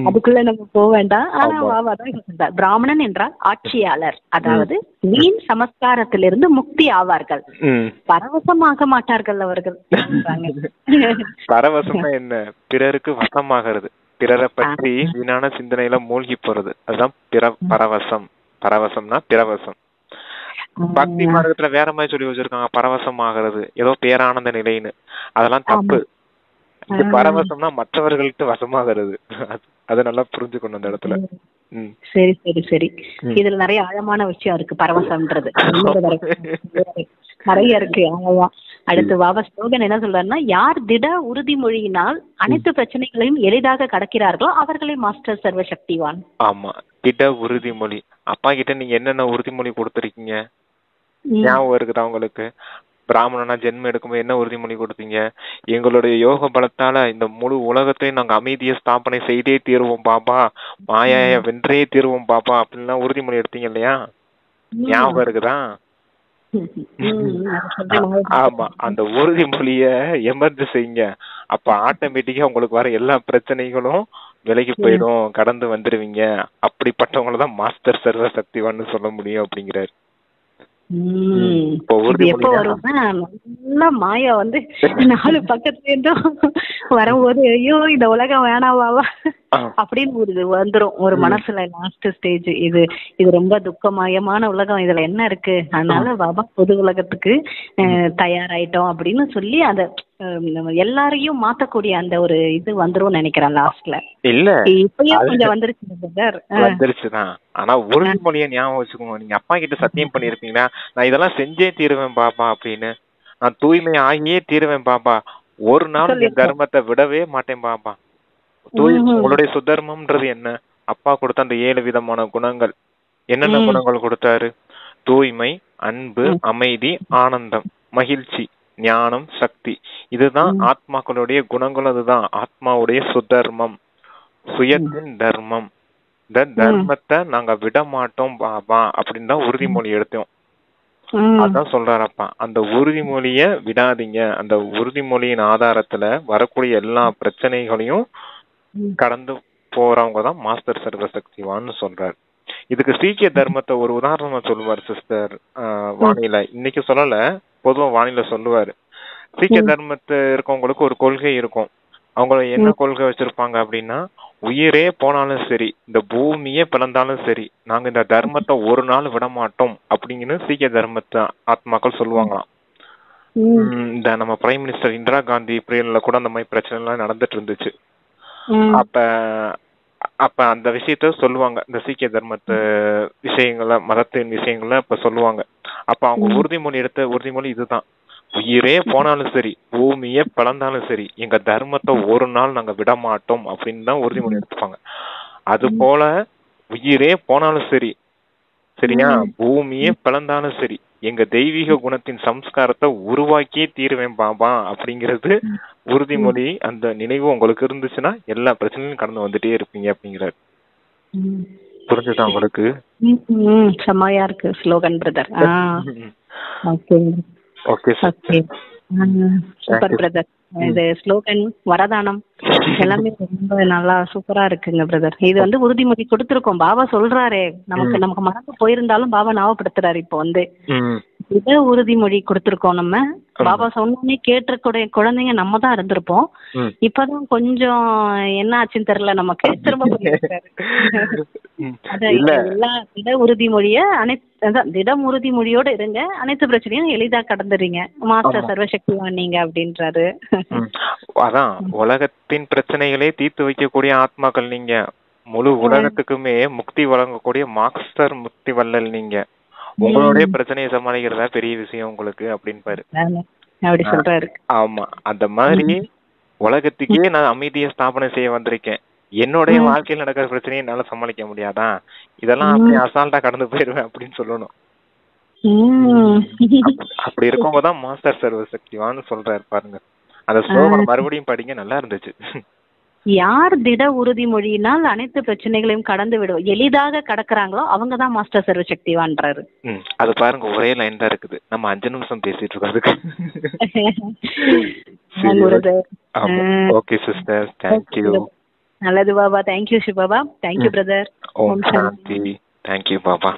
அதுக்குள்ள நம்ம போக வேண்டாம். ஆனா பாபாதான் பிராமணன் என்றால் ஆட்சியாளர், அதாவது வீண் சமஸ்காரத்திலிருந்து முக்தி ஆவார்கள், பரவசமாக மாட்டார்கள் அவர்கள்.
பரவசம்னா என்ன? பிறருக்கு வசமாகிறது, பிறரை பற்றி வீணான சிந்தனையில மூழ்கி போறது, அதுதான் பரவசம். பரவசம்னா பிரவசம். பக்தி மார்க்கத்துல வேற மாதிரி சொல்லி வச்சிருக்காங்க, பரவசம் ஆகிறது ஏதோ பேரானந்த நிலைன்னு. அதெல்லாம் தப்பு. பரவசம்னா மற்றவர்களுக்கு வசமாகிறது. அது நல்லா புரிஞ்சுக்கணும் அந்த இடத்துல.
சரி சரி சரி, இதுல நிறைய ஆழமான விஷயம் இருக்கு. பரவசம்ன்றது நிறைய இருக்கு. ஆமாம். அடுத்து பாபா ஸ்லோகன் என்ன சொல்றாருன்னா, யார் திட உறுதிமொழியினால் அனைத்து பிரச்சனைகளையும் எளிதாக கடக்கிறார்களோ அவர்களே மாஸ்டர் சர்வ சக்திவான்.
ஆமா, திட உறுதிமொழி. அப்பா கிட்ட நீங்க என்னென்ன உறுதிமொழி கொடுத்துருக்கீங்க ஞாபகம் இருக்குதா உங்களுக்கு? பிராமணனா ஜென்மம் எடுக்கும்போது என்ன உறுதிமொழி கொடுத்தீங்க? எங்களுடைய யோக பலத்தால இந்த முழு உலகத்தையும் நாங்க அமைதியை ஸ்தாபனை செய்தே தீருவோம் பாபா, மாயாய வென்றே தீருவோம் பாபா அப்படின்லாம் உறுதிமொழி எடுத்தீங்க இல்லையா? ஞாபகம் இருக்குதா? ஆமா, அந்த உறுதிமொழிய எமர்ஜி செய்யுங்க. அப்ப ஆட்டோமேட்டிக்கா உங்களுக்கு வர எல்லா பிரச்சனைகளும் விலகி போயிடும், கடந்து வந்துருவீங்க. அப்படிப்பட்டவங்களதான் மாஸ்டர் சர்வ சக்திவான்னு சொல்ல முடியும் அப்படிங்கிறாரு.
எப்ப வரும்னா, நல்லா மாயா வந்து 4 பக்கத்துல இருந்தும் வரும்போது ஐயோ இந்த உலகம் வேணாவாவா அப்படின்னு ஒரு வந்துரும் ஒரு மனசுல. லாஸ்ட் ஸ்டேஜ் இது ரொம்ப துக்கமயமான உலகம், இதுல என்ன இருக்கு, அதனால பாபா பொது உலகத்துக்கு தயாராயிட்டோம் அப்படின்னு சொல்லி அந்த எல்லாரையும் மாத்தக்கூடிய அந்த ஒரு இது வந்துரும் நினைக்கிறேன் லாஸ்ட்ல.
இல்ல
இப்பயும் கொஞ்சம் வந்துருச்சுதான்.
ஆனா உறுதிமொழியை ஞாபகம் வச்சுக்கோங்க. நீங்க அப்பா கிட்ட சத்தியம் பண்ணிருப்பீங்களா, நான் இதெல்லாம் செஞ்சே தீருவேன் பாப்பா அப்படின்னு, நான் தூய்மை ஆகியே தீருவேன் பாப்பா, ஒரு நாள் என் தர்மத்தை விடவே மாட்டேன் பாப்பா. உங்களுடைய சுதர்மம்ன்றது என்ன? அப்பா கொடுத்த அந்த 7 விதமான குணங்கள். என்னென்ன குணங்கள் கொடுத்தாரு? தூய்மை, அன்பு, அமைதி, ஆனந்தம், மகிழ்ச்சி, ஞானம், சக்தி. இதுதான் ஆத்மாக்களுடைய குணங்கள். அதுதான் ஆத்மாவுடைய சுதர்மம், சுயத்தின் தர்மம். இந்த தர்மத்தை நாங்க விட மாட்டோம் பாபா அப்படின்னு தான் உறுதிமொழி எடுத்தோம். அதான் சொல்றாரப்பா, அந்த உறுதிமொழிய விடாதீங்க. அந்த உறுதிமொழியின் ஆதாரத்துல வரக்கூடிய எல்லா பிரச்சனைகளையும் கடந்து போறவங்க தான் மாஸ்டர் சர்வ சக்திவான்னு சொல்றாரு. இதுக்கு சீக்கிய தர்மத்தை ஒரு உதாரணமா சொல்லுவார் சிஸ்டர் வாணியில. இன்னைக்கு சொல்லல, பொதுவா வாணியில சொல்லுவாரு. சீக்கிய தர்மத்தை இருக்கவங்களுக்கு ஒரு கொள்கை இருக்கும். அவங்க என்ன கொள்கை வச்சிருப்பாங்க அப்படின்னா, உயிரே போனாலும் சரி, இந்த பூமியே பிளந்தாலும் சரி, நாங்க இந்த தர்மத்தை ஒரு நாள் விட மாட்டோம் அப்படிங்கன்னு சீக்கிய தர்மத்தை ஆத்மாக்கள் சொல்லுவாங்களாம். இந்த நம்ம பிரைம் மினிஸ்டர் இந்திரா காந்தி பீரியட்ல கூட அந்த மாதிரி பிரச்சனை எல்லாம் நடந்துட்டு இருந்துச்சு. அப்ப அந்த விஷயத்த சொல்லுவாங்க, இந்த சீக்கிய தர்மத்தை விஷயங்கள, மதத்தின் விஷயங்கள அப்ப சொல்லுவாங்க. அப்ப அவங்க உறுதிமொழி எடுத்த உறுதிமொழி இதுதான், உயிரே போனாலும் சரி, பூமியே பிளந்தாலும் சரி, எங்க தர்மத்தை ஒரு நாள் நாங்க விட மாட்டோம் அப்படின்னு தான் உறுதிமொழி எடுத்துப்பாங்க. அது போல உயிரே போனாலும் சரி, சரியா, பூமியே பிளந்தாலும் சரி, எங்க தெய்வீக குணத்தின் சம்ஸ்காரத்தை உருவாக்கியே தீருவேன் பாபா அப்படிங்கிறது உறுதிமொழி. அந்த நினைவு உங்களுக்கு இருந்துச்சுன்னா எல்லா பிரச்சனையும் கடந்து வந்துட்டே இருப்பீங்க அப்படிங்கிறாரு. புரிஞ்சுதா உங்களுக்கு?
செம்மையா இருக்கு slogan brother.
Okay
super brother. இது ஸ்லோகன், வரதானம் எல்லாமே ரொம்ப நல்லா சூப்பரா இருக்குங்க பிரதர். இது வந்து உறுதிமொழி கொடுத்துருக்கோம். பாபா சொல்றாரு, நமக்கு மறந்து போயிருந்தாலும் பாபா ஞாபகப்படுத்துறாரு. இப்போ வந்து திட உறுதிமொழி கொடுத்திருக்கோம் நம்ம. பாபா சொன்னோடனே கேட்டக்கூடிய குழந்தைங்க நம்ம தான் இருந்திருப்போம். இப்பதான் கொஞ்சம் என்ன ஆச்சுன்னு தெரியல நமக்கு. திரும்ப புரியுது. எல்லா திட உறுதிமொழிய திட உறுதிமொழியோட இருங்க, அனைத்து பிரச்சனையும் எளிதா கடந்துறீங்க. மாஸ்டர் சர்வசக்திவான் நீங்க அப்படின்றாரு.
அதான் உலகத்தின் பிரச்சனைகளே தீர்த்து வைக்கக்கூடிய ஆத்மாக்கள் நீங்க. முழு உலகத்துக்குமே முக்தி வழங்கக்கூடிய மாஸ்டர் முக்தி வள்ளல் நீங்க. உங்களுடைய பிரச்சனையை சமாளிக்கிறதா பெரிய விஷயம் உங்களுக்கு அப்படின்னு பாரு.
அப்படி சொல்றாரு.
ஆமா, அந்த மாதிரி உலகத்துக்கே நான் அமைதியை ஸ்தாபனை செய்ய வந்திருக்கேன். என்னுடைய வாழ்க்கையில் நடக்கிற பிரச்சனையை என்னால சமாளிக்க முடியாதா, இதெல்லாம் அப்படி அசால்ட்டா கடந்து போயிருவேன் அப்படின்னு சொல்லணும். அப்படி இருக்கும்போதுதான் மாஸ்டர் சர்வசக்திவான்னு சொல்றாரு பாருங்க. அந்த ஸ்லோகம் மறுபடியும் படிங்க, நல்லா இருந்துச்சு.
யார் திட உறுதிமொழியினால் அனைத்து பிரச்சனைகளையும் கடந்து விடுவோம் எளிதாக கடக்குறாங்களோ அவங்கதான் மாஸ்டர் சர்வசக்திவான்றாரு.
அது பாருங்க, ஒரே லைன் தான் இருக்குது. நம்ம 5 நிமிஷம் பேசிட்டு இருக்கோம். Okay sister, thank you.
நல்லது Baba, thank you Shivbaba, thank you brother.
ஓம் சாந்தி. தேங்க்யூ பாபா.